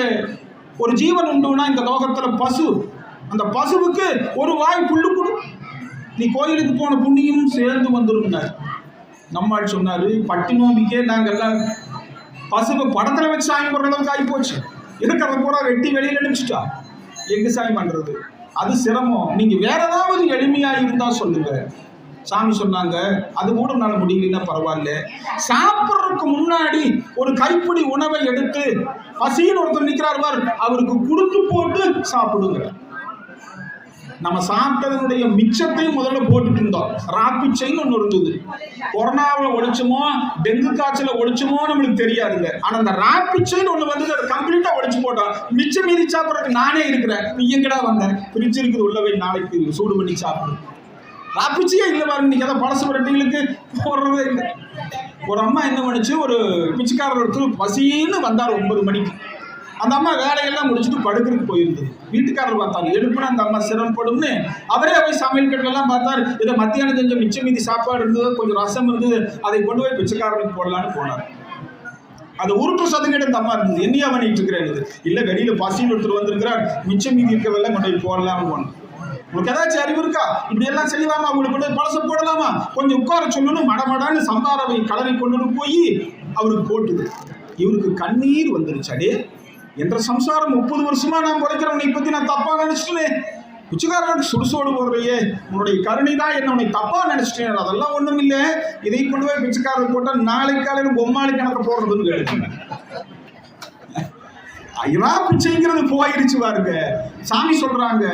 S2: ஒரு ஜீவன் உண்டுனா இந்த லோகத்துல பசு. அந்த பசுவுக்கு ஒரு வாய் புல்லு கொடு, நீ கோயிலுக்கு போன புண்ணியம் சேர்ந்து வந்துருங்க. நம்மால் சொன்னாரு, பட்டி நோம்பிக்கே நாங்கெல்லாம் பசுவை படத்துல வச்சு சாமி போடுற அளவுக்கு ஆகி போச்சு. இருக்கிறத பூரா வெட்டி வெளியில் அனுப்பிச்சிட்டா எங்க சாமி பண்றது? அது சிரமம். நீங்க வேற ஏதாவது எளிமையா இருந்தா சொல்லுங்க. சாமி சொன்னாங்க, அது கூட நாள் முடியலன்னா பரவாயில்ல, சாப்பிட்றதுக்கு முன்னாடி ஒரு கைப்பிடி உணவை எடுத்து பசின்னு ஒருத்தர் நிற்கிறார் பார், அவருக்கு கொடுத்து போட்டு சாப்பிடுங்க. நம்ம சாப்பிட்டதனுடைய மிச்சத்தையும் முதல்ல போட்டுட்டு இருந்தோம். ராப்பிச்சைன்னு ஒன்று இருந்தது. கொரோனாவை ஒழிச்சுமோ டெங்கு காய்ச்சலை ஒழிச்சுமோ நம்மளுக்கு தெரியாதுங்க. ஆனால் அந்த ராப்பிச்சைன்னு ஒன்று வந்து அதை கம்ப்ளீட்டாக ஒழிச்சு போட்டோம். மிச்சம் மீறி சாப்பிட்றதுக்கு நானே இருக்கிறேன். நீ எங்கடா வந்தேன்? பிரிச்சு இருக்குது உள்ளவை, நாளைக்கு சூடு பண்ணி சாப்பிடு. ராப்பிச்சையே இல்லை பாருங்க. இன்னைக்கு அதை பழசு விரட்டிகளுக்கு போடுறதே இல்லை. ஒரு அம்மா என்ன பண்ணுச்சு, ஒரு பிச்சைக்காரர் ஒருத்தர் பசின்னு வந்தார் 9 மணிக்கு. அந்த அம்மா வேலையெல்லாம் முடிச்சுட்டு படுக்கிறதுக்கு போயிருந்தது. வீட்டுக்காரர் பார்த்தாரு, எழுப்புனா அந்த அம்மா சிரமப்படும்னு அவரே போய் சமையல் கட்டெல்லாம் பார்த்தார். இதை மத்தியானம் செஞ்ச மிச்சம் மீதி சாப்பாடு இருந்தது, கொஞ்சம் ரசம் இருந்தது, அதை கொண்டு போய் பிச்சைக்காரனுக்கு போடலான்னு போனார். அது உருட்டு சதங்கீடு அந்த அம்மா இருந்தது. என்னையா பண்ணிட்டு இருக்கிறேன்? இல்லை, வெளியில பசின்னு ஒருத்தர் வந்திருக்கிறார், மிச்சம் மீதி இருக்கவெல்லாம் கொண்டு போய் போடலாம்னு போனோம். உங்களுக்கு ஏதாச்சும் அறிவு இருக்கா? இப்படி எல்லாம் செய்யலாமா? உங்களுக்கு கொண்டு பழச போடலாமா? கொஞ்சம் உட்கார சொல்லணும். மடமடான்னு சம்பாரவை கலரை கொண்டு போய் அவருக்கு போட்டுது. இவருக்கு கண்ணீர் வந்துருச்சு. அடே, என்ற சம்சாரம் 30 வருஷமா நான் குறைக்கிறவனை பத்தி நான் தப்பா நினைச்சிட்டேன். பிச்சைக்காரனுக்கு சுடுசோடு போடுறையே, உன்னுடைய கருணை தான் என்ன உன்னை தப்பா நினைச்சிட்டேன். அதெல்லாம் ஒண்ணும் இல்லை, இதை கொண்டு போய் பிச்சைக்காரருக்கு போட்டா நாளைக்கு காலையில் பொம்மாளி கணக்கு போடுறதுன்னு கேளுங்க. ஐயா பிச்சைங்கிறது போயிருச்சு பாருங்க. சாமி சொல்றாங்க,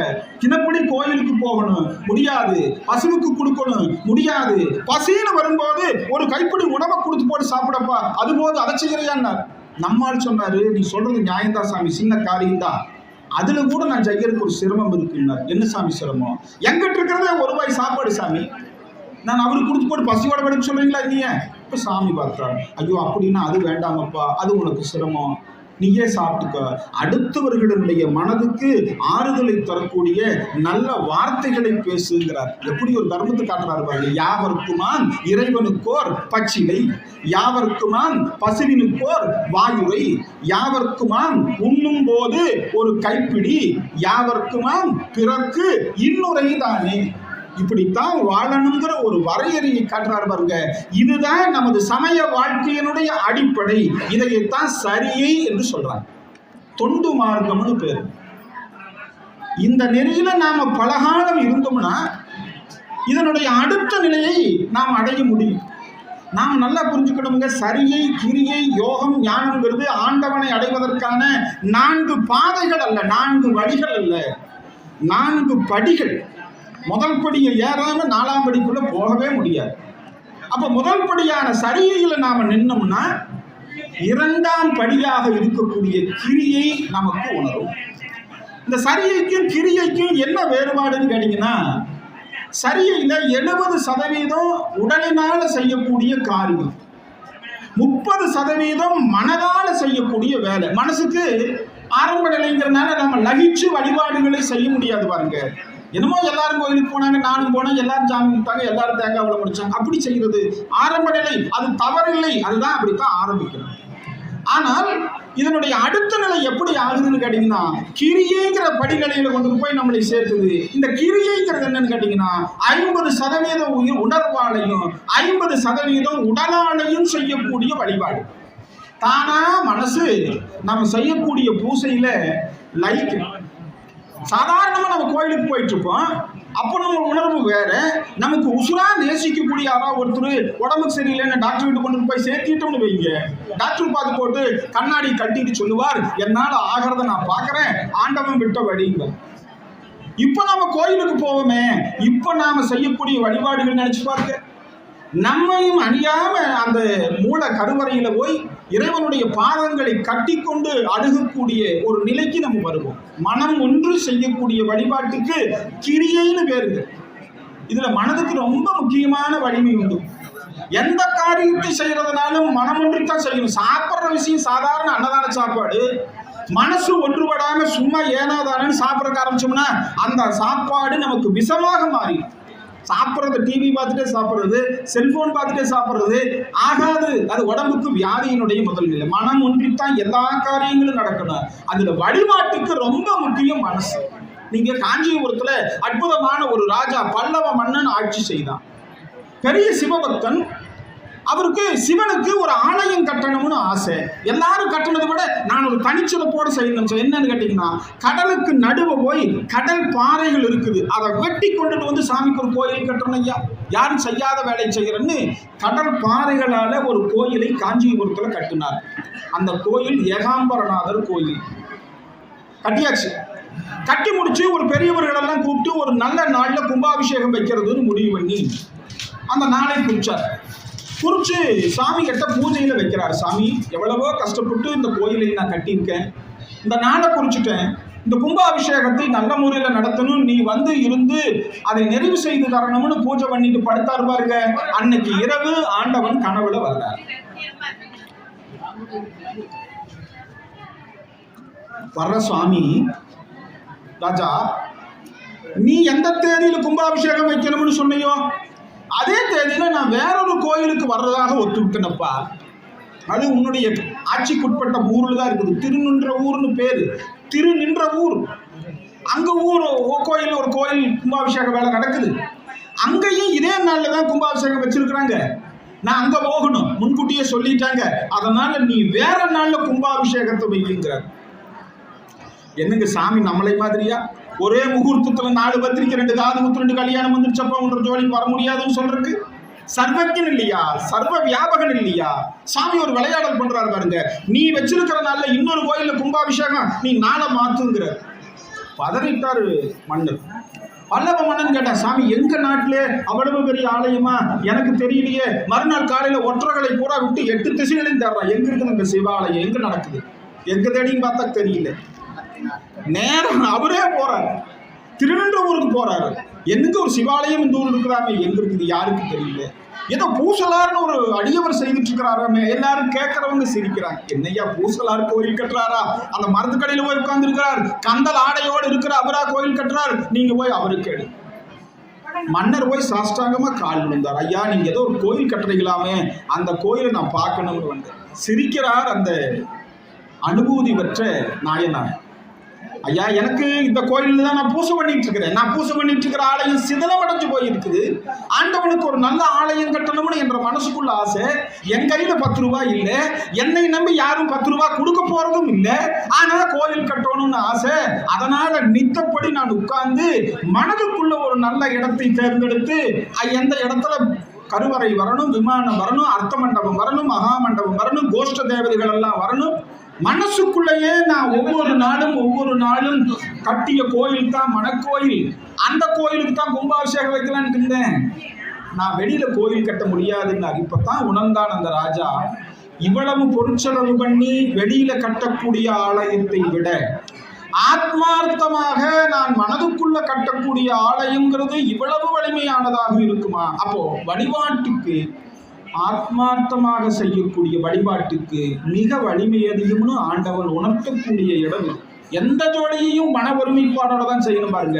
S2: தினப்படி கோயிலுக்கு போகணும் முடியாது, பசுவுக்கு கொடுக்கணும் முடியாது, பசின்னு வரும்போது ஒரு கைப்பிடி உணவை கொடுத்து போட்டு சாப்பிடப்பா, அது போது அதை செய்யறியான்னார். நம்மால் சொன்னாரு, நீ சொல்றது நியாயம்தான் சாமி, சின்ன காரியம் தான், அதுல கூட நான் செய்யறதுக்கு ஒரு சிரமம் இருக்குன்னார். என்ன சாமி சிரமம்? எங்கிட்ட இருக்கிறதே ஒரு வாய் சாப்பாடு சாமி, நான் அவருக்கு கொடுத்து போட்டு பசியோட படுக்க சொல்றீங்களா இல்லையா? இப்ப சாமி பார்த்தாரு, ஐயோ அப்படின்னா அது வேண்டாமப்பா, அது உனக்கு சிரமம், நீயே சாப்பிட்டுக்க. அடுத்தவர்களுடைய மனதுக்கு ஆறுதலை தரக்கூடிய நல்ல வார்த்தைகளை பேசுங்கிறார். எப்படி ஒரு தர்மத்தை காட்டுறாரு பாருங்க. யாவருக்குமான் இறைவனுக்கோர் பச்சிலை, யாவருக்குமான் பசுவினுக்கோர் வாயுரை, யாவருக்குமான் உண்ணும் போது ஒரு கைப்பிடி, யாவருக்குமான் பிறர்க்கு இன்னுரை தானே. இப்படித்தான் வாழணுங்கிற ஒரு வரையறையை காட்டுறாரு பாருங்க. இதுதான் நமது சமய வாழ்க்கையினுடைய அடிப்படை. இதைத்தான் சரியை என்று சொல்றாங்க. தொண்டு மார்க்கம்னு பேரு. இந்த நெறியில நாம பலகாலம் இருந்தோம்னா இதனுடைய அடுத்த நிலையை நாம் அடைய முடியும். நாம் நல்லா புரிஞ்சுக்கணுங்க. சரியை, கிரியை, யோகம், ஞானம்ங்கிறது ஆண்டவனை அடைவதற்கான 4 பாதைகள் அல்ல, 4 வழிகள் அல்ல, 4 படிகள். முதல் படியை ஏறாம 4ஆம் படிக்குள்ள போகவே முடியாது. அப்ப முதல் படியான சரியில நாம நின்னோம்னா 2ஆம் படியாக இருக்கக்கூடிய கிரியை நமக்கு உணரும். இந்த சரியைக்கும் கிரியைக்கும் என்ன வேறுபாடுன்னு கேட்டீங்கன்னா, சரியையில 70% உடலினால செய்யக்கூடிய காரியம், 30% மனதால செய்யக்கூடிய வேலை. மனசுக்கு ஆரம்ப நிலைங்கிறதுனால நம்ம லகிச்சு வழிபாடுகளை செய்ய முடியாது பாருங்க. என்னமோ எல்லாரும் கோயிலுக்கு போனாங்க, நானும் போனேன், எல்லாரும் சாமி கும்பிட்டாங்க, எல்லாரும் தேங்காய் விளை முடிச்சாங்க, அப்படி செய்கிறது ஆரம்ப நிலை. அது தவறில்லை, அதுதான் அப்படித்தான் ஆரம்பிக்கணும். ஆனால் இதனுடைய அடுத்த நிலை எப்படி ஆகுதுன்னு கேட்டீங்கன்னா, கிரியைங்கிற படிநிலையில கொண்டு போய் நம்மளை சேர்த்துது. இந்த கிரியைங்கிறது என்னன்னு கேட்டீங்கன்னா, 50% உணர்வாலையும் 50% உடலாலையும் செய்யக்கூடிய வழிபாடு. தானா மனசு நம்ம செய்யக்கூடிய பூசையில லைக். சாதாரணமா நம்ம கோயிலுக்கு போயிட்டு இருப்போம், அப்போ நம்ம உணர்வு வேற. நமக்கு உசுரா நேசிக்கக்கூடிய யாராவது ஒருத்தர் உடம்புக்கு சரியில்லைன்னு டாக்டர் வீட்டு கொண்டு போய் சேர்த்திட்டோம்னு வைங்க, டாக்டர் பார்த்து போட்டு கண்ணாடி கட்டிட்டு சொல்லுவார், என்னால் ஆகிறத நான் பார்க்குறேன், ஆண்டவன் விட்ட வழிங்க. இப்போ நம்ம கோயிலுக்கு போவோமே, இப்போ நாம செய்யக்கூடிய வழிபாடுகள் நினைச்சு பாருங்க. நம்மையும் அணியாம அந்த மூல கருவறையில போய் இறைவனுடைய பாதங்களை கட்டி கொண்டு அணுகக்கூடிய ஒரு நிலைக்கு நம்ம வருவோம். மனம் ஒன்று செய்யக்கூடிய வழிபாட்டுக்கு கிரியைன்னு பேருங்க. இதுல மனதுக்கு ரொம்ப முக்கியமான வலிமை உண்டு. எந்த காரியத்தை செய்யறதுனாலும் மனம் ஒன்றித்தான் செய்யணும். சாப்பிட்ற விஷயம் சாதாரண அன்னதான சாப்பாடு, மனசு ஒன்றுபடாம சும்மா ஏனாதானு சாப்பிட்றக்க ஆரம்பிச்சோம்னா அந்த சாப்பாடு நமக்கு விஷமாக மாறிடும். சாப்பிட்றது டிவி பார்த்துட்டே சாப்பிட்றது, செல்போன் பார்த்துட்டே சாப்பிட்றது ஆகாது. அது உடம்புக்கு வியாதியினுடைய முதல் நிலை. மனம் ஒன்றித்தான் எல்லா காரியங்களும் நடக்கணும். அதுல வழிபாட்டுக்கு ரொம்ப முக்கியம் மனசு. நீங்க காஞ்சிபுரத்துல அற்புதமான ஒரு ராஜா, பல்லவ மன்னன் ஆட்சி செய்தான். பெரிய சிவபக்தன். அவருக்கு சிவனுக்கு ஒரு ஆலயம் கட்டணும்னு ஆசை. எல்லாரும் கட்டணத்தை விட நான் ஒரு தனிச்சிறப்போட செய்யணும். என்னன்னு கேட்டீங்கன்னா, கடலுக்கு நடுவே போய் கடல் பாறைகள் இருக்குது, அதை வெட்டி கொண்டுட்டு வந்து சாமிக்கு ஒரு கோயில் கட்டணும். ஐயா, யாரும் செய்யாத வேலையை செய்யறேன்னு கடல் பாறைகளால ஒரு கோயிலை காஞ்சிபுரத்துல கட்டினார். அந்த கோயில் ஏகாம்பரநாதர் கோயில் கட்டியாச்சு. கட்டி முடிச்சு ஒரு பெரியவர்களெல்லாம் கூப்பிட்டு ஒரு நல்ல நாள்ல கும்பாபிஷேகம் வைக்கிறதுன்னு முடிவு பண்ணி அந்த நாளை குறிச்சார். குறிச்சு சாமி கிட்ட பூஜையில வைக்கிறார். சாமி, எவ்வளவோ கஷ்டப்பட்டு இந்த கோயிலை நான் கட்டியிருக்கேன், இந்த நாளை குறிச்சுட்டேன், இந்த கும்பாபிஷேகத்தை நல்ல முறையில் நடத்தணும், நீ வந்து இருந்து அதை நிறைவு செய்து தரணும்னு பூஜை பண்ணிட்டு படுத்தார் பாருங்க. அன்னைக்கு இரவு ஆண்டவன் கனவுல வர்றார். வர்ற சுவாமி, ராஜா நீ எந்த தேதியில கும்பாபிஷேகம் வைக்கணும்னு சொன்னையோ அதே தேதியில நான் வேறொரு கோயிலுக்கு வர்றதாக ஒத்துக்கிட்டேனப்பா. அது உன்னுடைய ஆட்சிக்குட்பட்ட ஊர்ல தான் இருக்குது. திருநின்ற ஊர்னு பேரு. திருநின்ற ஊர். அங்க கோயில், ஒரு கோயில் கும்பாபிஷேக வேலை நடக்குது. அங்கேயும் இதே நாள்ல தான் கும்பாபிஷேகம் வச்சிருக்கிறாங்க. நான் அங்க போகணும், முன்கூட்டியே சொல்லிட்டாங்க. அதனால நீ வேற நாள்ல கும்பாபிஷேகத்தை வைக்கிறார். என்னங்க சாமி நம்மளை மாதிரியா? ஒரே முகூர்த்தத்துல 4 பத்திரிக்கை, 2 காது குத்து, 2 கல்யாணம் வந்துருச்சப்பா, 1 ஜோடி வர முடியாதுன்னு சொல்றதுக்கு சர்வஜன் இல்லையா, சர்வ வியாபகன் இல்லையா? சாமி ஒரு விளையாடல் பண்றாரு பாருங்க. நீ வச்சிருக்கிற நாள்ல இன்னொரு கோயில்ல கும்பாபிஷேகம், நீ நாளை மாத்துங்கிற. பதறிட்டாரு மன்னர். பல்லவ மன்னன் கேட்டா, சாமி எங்க நாட்டிலே அவ்வளவு பெரிய ஆலயமா, எனக்கு தெரியலையே. மறுநாள் காலையில ஒற்றர்களை பூரா விட்டு 8 திசைகளையும் தேடுறான், எங்க இருக்குது இந்த சிவாலயம், எங்க நடக்குது, எங்க தேடியும் பார்த்தா தெரியல. நேரம் அவரே போறாரு, திருவென்றூருக்கு போறாரு. எங்க ஒரு சிவாலயம் இந்த ஊர் இருக்கிறாமே, எங்க இருக்குது யாருக்கு தெரியல. ஏதோ பூசலார்னு ஒரு அடியவர் செய்துட்டு இருக்கிறாராமே. எல்லாரும் கேட்கறவங்க சிரிக்கிறாங்க. என்னையா பூசலார் கோயில் கட்டுறாரா? அந்த மருந்து கடையில போய் உட்கார்ந்து இருக்கிறார், கந்தல் ஆடையோடு இருக்கிற அவரா கோயில் கட்டுறார், நீங்க போய் அவருக்கு எடு. மன்னர் போய் சாஷ்டாங்கமா கால் விழுந்தார். ஐயா, நீங்க ஏதோ ஒரு கோயில் கட்டுறீங்களாமே, அந்த கோயிலை நான் பார்க்கணும்னு வந்தேன். சிரிக்கிறார் அந்த அனுபூதி பெற்ற நாயனார். ஐயா, எனக்கு இந்த கோயிலில் தான் நான் பூசை பண்ணிட்டு இருக்கிறேன். நான் பூசை பண்ணிட்டு இருக்கிற ஆலயம் சிதலமடைஞ்சு போயிருக்குது. ஆண்டவனுக்கு ஒரு நல்ல ஆலயம் கட்டணும்னு என்ற மனசுக்குள்ள ஆசை. என் கையில 10 ரூபாய் இல்லை, என்னை நம்பி யாரும் 10 ரூபாய் கொடுக்க போறதும் இல்லை. ஆனா கோயில் கட்டணும்னு ஆசை. அதனால நித்தப்படி நான் உட்கார்ந்து மனதுக்குள்ள ஒரு நல்ல இடத்தை தேர்ந்தெடுத்து, எந்த இடத்துல கருவறை வரணும், விமானம் வரணும், அர்த்த மண்டபம் வரணும், மகா மண்டபம் வரணும், கோஷ்ட தேவதைகள் எல்லாம் வரணும், மனசுக்குள்ளேயே நான் ஒவ்வொரு நாளும் கட்டிய கோயில் தான் மனக்கோயில். அந்த கோயிலுக்கு தான் கும்பாபிஷேகம் வைக்கலான்னு இருந்தேன். நான் வெளியில கோயில் கட்ட முடியாதுன்னார். இப்பதான் உணர்ந்தான் அந்த ராஜா, இவ்வளவு பொருட்செலவு பண்ணி வெளியில கட்டக்கூடிய ஆலயத்தை விட ஆத்மார்த்தமாக நான் மனதுக்குள்ள கட்டக்கூடிய ஆலயங்கிறது இவ்வளவு வலிமையானதாக இருக்குமா? அப்போ வழிபாட்டுக்கு, ஆத்மார்த்தமாக செய்யக்கூடிய வழிபாட்டுக்கு மிக வலிமை அதிகம்னு ஆண்டவன் உணர்த்தக்கூடிய இடம் இது. எந்த ஜோடியையும் மன ஒருமைப்பாடோட தான் செய்யணும் பாருங்க.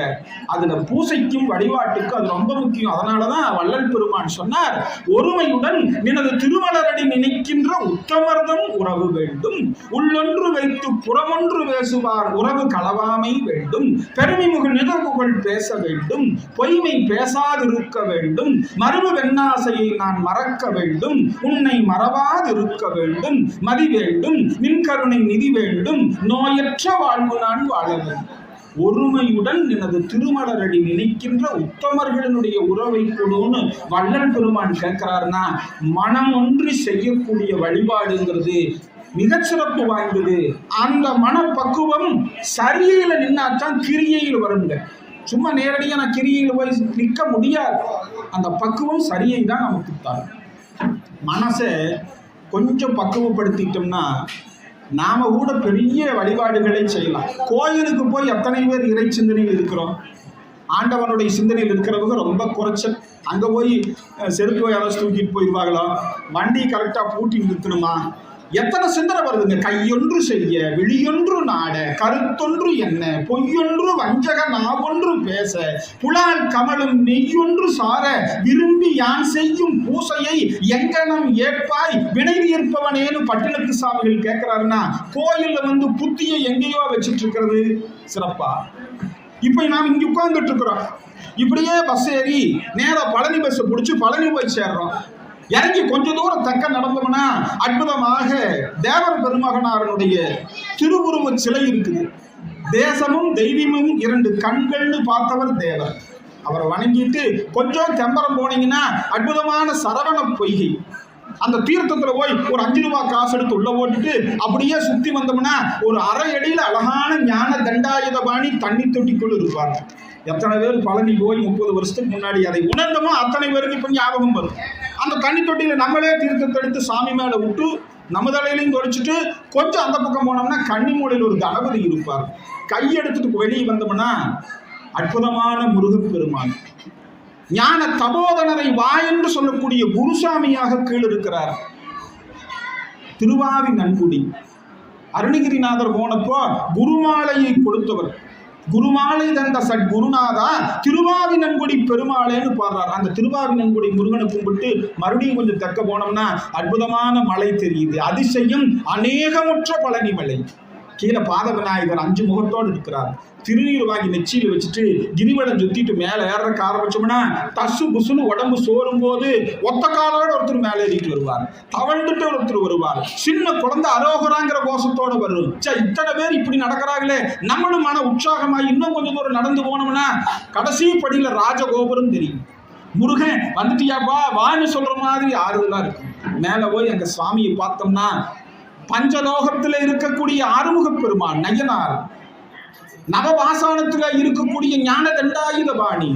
S2: அதுல பூசைக்கும் வழிபாட்டுக்கும் அது ரொம்ப முக்கியம். அதனாலதான் வள்ளல் பெருமான் சொன்னார், ஒருமையுடன் நினது திருமலரடி நினைக்கின்ற உத்தமர்தம் உறவு வேண்டும், உள்ளொன்று வைத்து புறமொன்று பேசுவார் உறவு களவாமை வேண்டும், பெருமிமுக நிகழ்வுகள் பேச வேண்டும், பொய்மை பேசாதிருக்க வேண்டும், மறுபு வெண்ணாசையை நான் மறக்க வேண்டும், உன்னை மறவாதிருக்க வேண்டும், மதி வேண்டும், நின்கருணை நிதி வேண்டும், நோயற்ற நான் வாழ வேண்டும். ஒருமையுடன் எனது திருமலரடி நினைக்கின்ற உத்தமர்களினுடைய உறவை கொடுன்னு வள்ளல் பெருமான் கேட்கிறாருன்னா, மனம் ஒன்றி செய்யக்கூடிய வழிபாடுங்கிறது மிகச்சிறப்பு வாய்ந்தது. அந்த மனப்பக்குவம் சரியில நின்னாத்தான் கிரியையில் வருங்க. சும்மா நேரடியாக நான் கிரியையில் போய் நிற்க முடியாது. அந்த பக்குவம் சரியை தான் நமக்கு தரும். மனசை கொஞ்சம் பக்குவப்படுத்திட்டோம்னா நாம கூட பெரிய வழிபாடுகளை செய்யலாம். கோயிலுக்கு போய் எத்தனை பேர் இறை சிந்தனையில் இருக்கிறோம்? ஆண்டவனுடைய சிந்தனையில் இருக்கிறவங்க ரொம்ப குறைச்சல். அங்கே போய் செருப்பு யாராவது தூக்கிட்டு போயிடுவாங்களா? வண்டி கரெக்டாக பூட்டி நிறுத்தணுமா? எத்தனை சிந்தனை வருதுங்க. கையொன்று செய்ய, விழியொன்று நாட, கருத்தொன்று என்ன, பொய்யொன்று வஞ்சக நாவொன்று பேச, புலால் கமலும் நெய்யொன்று சார, விரும்பி யான் செய்யும் பூசையை எங்கனம் ஏற்பாய் வினை தீர்ப்பவனேன்னு பட்டினத்து சாமிகள் கேட்கிறாருன்னா, கோயில்ல புத்தியை எங்கேயோ வச்சுட்டு இருக்கிறது சிறப்பா? இப்ப நாம் இங்க உட்கார்ந்துட்டு இருக்கிறோம். இப்படியே பஸ் ஏறி நேரா பழனி பஸ் பிடிச்சி பழனி போய் சேர்றோம். இறங்கி கொஞ்ச தூரம் தக்க நடந்தோம்னா அற்புதமாக தேவர் பெருமகனாரனுடைய திருவுருவ சிலை இருக்குது. தேசமும் தெய்வமும் 2 கண்கள்னு பார்த்தவர் தேவர். அவரை வணங்கிட்டு கொஞ்சம் தெம்பரம் போனீங்கன்னா அற்புதமான சரவண பொய்கை. அந்த தீர்த்தத்தில் போய் ஒரு 5 ரூபாய் காசு எடுத்து உள்ள போட்டுட்டு அப்படியே சுத்தி வந்தோம்னா ஒரு அரை அடியில் அழகான ஞான தண்டாயுதபாணி தண்ணி தொட்டிக்குள் இருப்பாங்க. எத்தனை பேர் பழனி போய் 30 வருஷத்துக்கு முன்னாடி அதை உணர்ந்தோமோ அத்தனை பேருக்கு இப்போ ஞாபகம் வரும். அந்த தண்ணி தொட்டியில் நம்மளே தீர்த்தத்தை எடுத்து சாமி மேலே விட்டு நம்ம தலையிலையும் தொலைச்சிட்டு கொஞ்சம் அந்த பக்கம் போனோம்னா கன்னிமூலையில் ஒரு கணபதி இருப்பார். கையெடுத்துட்டு வெளியே வந்தோம்னா அற்புதமான முருகப்பெருமான், ஞான தபோதனரை வா என்று சொல்லக்கூடிய குருசாமியாக கீழ் இருக்கிறார். திருவாவி நன்குடி அருணகிரிநாதர் போனப்போ குருமாலையை கொடுத்தவர். குருமாலை தந்த சட் குருநாதா திருவாவி நன்குடி பெருமாளேன்னு பாடுறார். அந்த திருவாவி நன்குடி முருகனை கும்பிட்டு மறுபடியும் கொஞ்சம் தெற்க போனோம்னா அற்புதமான மலை தெரியுது. அதிசயம் அநேகமுற்ற பழனி மலை. கீழே பாத விநாயகர் 5 முகத்தோடு இருக்கிறார். திருநீர் வாங்கி நெச்சியில் வச்சுட்டு கிரிவலம் சுத்திட்டு மேலே ஏறக்க ஆரம்பிச்சோம்னா தசு புசுன்னு உடம்பு சோறும் போது ஒத்த காலோட ஒருத்தர் மேலே ஏறிட்டு வருவார், தவழ்ந்துட்டு ஒருத்தர் வருவார். சின்ன குழந்தை அரோகராங்கிற கோஷத்தோட வரும். இத்தனை பேர் இப்படி நடக்கிறாங்களே, நம்மளும் மன உற்சாகமாக இன்னும் கொஞ்சம் தூரம் நடந்து போனோம்னா கடைசி படியில் ராஜகோபுரம் தெரியும். முருகன் வந்துட்டியாப்பா வான்னு சொல்ற மாதிரி ஆறுதலா இருக்கும். மேல போய் அங்க சுவாமியை பார்த்தோம்னா பஞ்சலோகத்துல இருக்கக்கூடிய ஆறுமுக பெருமான் நயனார், நவபாசானத்துல இருக்கக்கூடிய ஞான தண்டாயுதபாணி,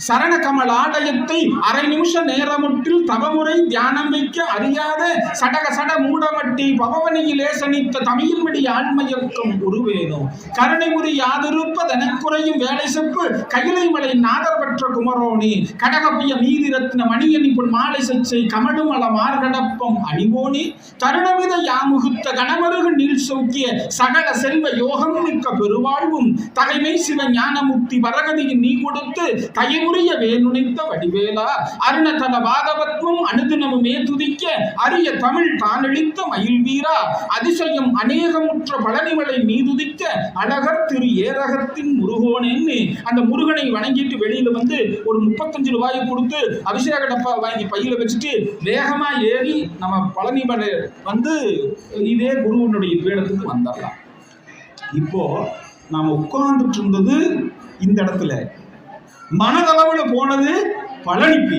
S2: சரண கமல் ஆலயத்தை அரை நிமிஷ நேரமுற்றில் தவமுறை தியானம் வைக்க அறியாத சடக சட மூடமட்டி பவவனியிலே சனித்த தமிழ்மடி ஆண்மையக்கம் உருவேனோ கருணைமுறி யாதிருப்ப தனக்குறையும் வேலை செப்பு கையிலை மலை நாதர் பெற்ற குமரோனி கடகப்பிய மீதி ரத்ன மணியணி பொன் மாலை சச்சை கமடுமல மார்கடப்பம் அணிவோனி தருணமித யாமுகுத்த கணமருகு நீள் சௌக்கிய சகல செல்வ யோகம் மிக்க பெருவாழ்வும் தகைமை சிவ ஞானமுக்தி வரகதியின் நீ கொடுத்து தயவு வேணுனைத்த வடிவேலா அருணதல பாகவத்மம் அனுதினமுமே துதிக்க அரிய தமிழ் தானளித்த மயில் வீரா அதிசயம் அநேகமுற்ற பழனிமலை மீதுதிக்க அழகர் திரு ஏரகத்தின் முருகோனேன்னு அந்த முருகனை வணங்கிட்டு வெளியில வந்து ஒரு 35 ரூபாயை கொடுத்து அபிஷேக டப்பா வாங்கி பையில வச்சுட்டு வேகமா ஏறி நம்ம பழனிமலை வந்து இதே குருவனுடைய பீடத்துக்கு வந்துடலாம். இப்போ நாம உட்கார்ந்துட்டு இருந்தது இந்த இடத்துல, மனதளவுல போனது பழனிக்கு.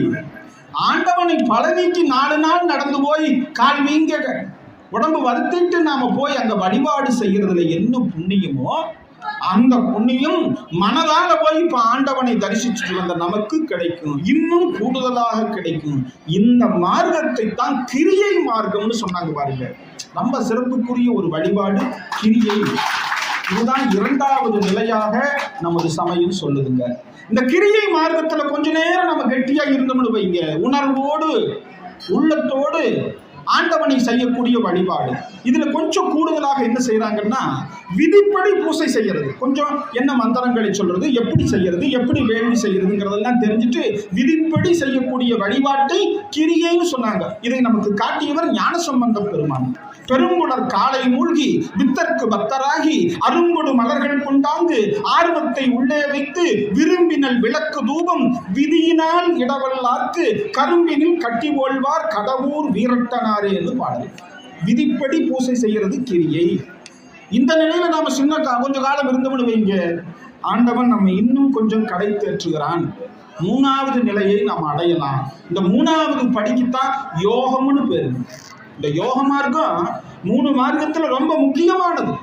S2: ஆண்டவனை பழனிக்கு 4 நாள் நடந்து போய் கால் வீங்க உடம்பு வருத்திட்டு நாம போய் அங்க வழிபாடு செய்யறதுல என்ன புண்ணியமோ அந்த புண்ணியம் மனதால போய் இப்ப ஆண்டவனை தரிசிச்சுட்டு வந்த நமக்கு கிடைக்கும், இன்னும் கூடுதலாக கிடைக்கும். இந்த மார்க்கத்தை தான் கிரியை மார்க்கம்னு சொன்னாங்க பாருங்க. ரொம்ப சிறப்புக்குரிய ஒரு வழிபாடு கிரியை. இதுதான் 2வது நிலையாக நமது சமயம் சொல்லுதுங்க. இந்த கிரியை மார்க்கத்துல கொஞ்ச நேரம் நம்ம கெட்டியா இருந்தோம்னு வைங்க, உணர்வோடு உள்ளத்தோடு ஆண்டவனை செய்யக்கூடிய வழிபாடு. இதுல கொஞ்சம் கூடுதலாக என்ன செய்யறாங்கன்னா விதிப்படி பூசை செய்யறது, கொஞ்சம் என்ன மந்திரங்களை சொல்றது, எப்படி செய்யறது, எப்படி வேள்வி செய்யறதுங்கிறதெல்லாம் தெரிஞ்சுட்டு விதிப்படி செய்யக்கூடிய வழிபாட்டை கிரியைன்னு சொன்னாங்க. இதை நமக்கு காட்டியவர் ஞானசம்பந்த பெருமான். பெருங்குளர் காலை மூழ்கி வித்தற்கு பக்தராகி அரும்பொடு மலர்கள் கொண்டாந்து ஆர்வத்தை உள்ளே வைத்து விரும்பினல் விளக்கு தூபம் விதியினால் இடவல்லார்க்கு கரும்பினில் கட்டி போல்வார் கடவுர் வீரட்டனாரே என்று பாடல். விதிப்படி பூசை செய்யறது கிரியை. இந்த நிலையில நாம கொஞ்ச காலம் இருந்தோம்னு வைங்க, ஆண்டவன் நம்ம இன்னும் கொஞ்சம் கடை தேற்றுகிறான். 3வது நிலையை நாம் அடையலாம். இந்த 3வது படிக்குத்தான் யோகம்னு பேரு. இந்த யோக மார்க்கம் 3 மார்க்கத்துல ரொம்ப முக்கியமானது.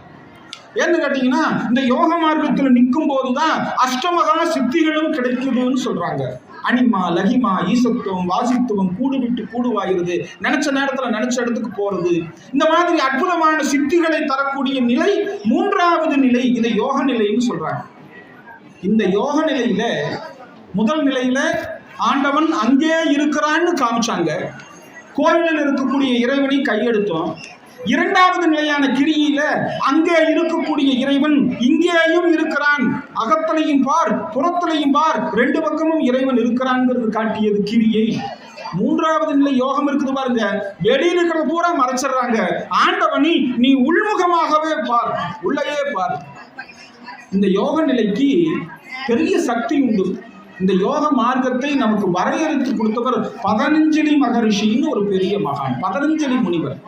S2: ஏன்னு கேட்டீங்கன்னா இந்த யோக மார்க்கத்துல நிற்கும் போதுதான் அஷ்டமகா சித்திகளும் கிடைக்குதுன்னு சொல்றாங்க. அனிமா லகிமா ஈசத்துவம் வாசித்துவம் கூடு விட்டு கூடுவாயிருது, நினைச்ச நேரத்துல நினைச்ச இடத்துக்கு போறது, இந்த மாதிரி அற்புதமான சித்திகளை தரக்கூடிய நிலை 3வது நிலை. இதை யோக நிலைன்னு சொல்றாங்க. இந்த யோக நிலையில முதல் நிலையில ஆண்டவன் அங்கே இருக்கிறான்னு காமிச்சாங்க, கோயிலில் இருக்கக்கூடிய இறைவனை கையெடுத்தோம். 2வது நிலையான கிரியில அங்கே இருக்கக்கூடிய இறைவன் இங்கேயும் இருக்கிறான், அகத்திலையும் பார் புறத்திலையும் பார், 2 பக்கமும் இறைவன் இருக்கிறான்ங்கிறது காட்டியது கிரியை. 3வது நிலை யோகம் இருக்குது பாருங்க, வெளியில் இருக்கிற பூரா மறைச்சிடுறாங்க. ஆண்டவனி நீ உள்முகமாகவே பார், உள்ளேயே பார். இந்த யோக நிலைக்கு பெரிய சக்தி உண்டு. இந்த யோக மார்க்கத்தை நமக்கு வரையறுத்து கொடுத்தவர் பதஞ்சலி மகரிஷின்னு ஒரு பெரிய மகான். பதஞ்சலி முனிவர்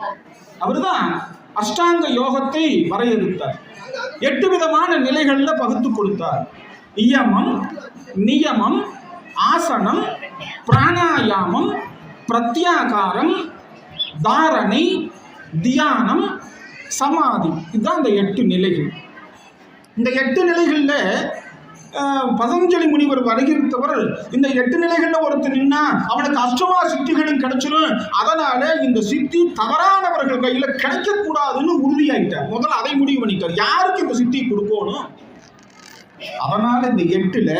S2: அவர்தான் அஷ்டாங்க யோகத்தை வரையறுத்தார். 8 விதமான நிலைகள்ல பகுத்து கொடுத்தார். இயமம், நியமம், ஆசனம், பிராணாயாமம், பிரத்யாகாரம், தாரணை, தியானம், சமாதி. இதுதான் இந்த 8 நிலைகள். இந்த 8 நிலைகள்ல பதஞ்சலி முனிவர் வரையறுத்தவர் இந்த 8 நிலைகள்ல ஒருத்தர் நின்னா அவனுக்கு அஷ்டமா சித்திகளும் கிடைச்சிடும். அதனால இந்த சித்தி தவறானவர்கள் கையில கிடைக்க கூடாதுன்னு உறுதியாயிட்டார். முதல்ல அதை முடிவு பண்ணிட்டார், யாருக்கு இந்த சித்தி கொடுக்கணும். அதனால இந்த 8ல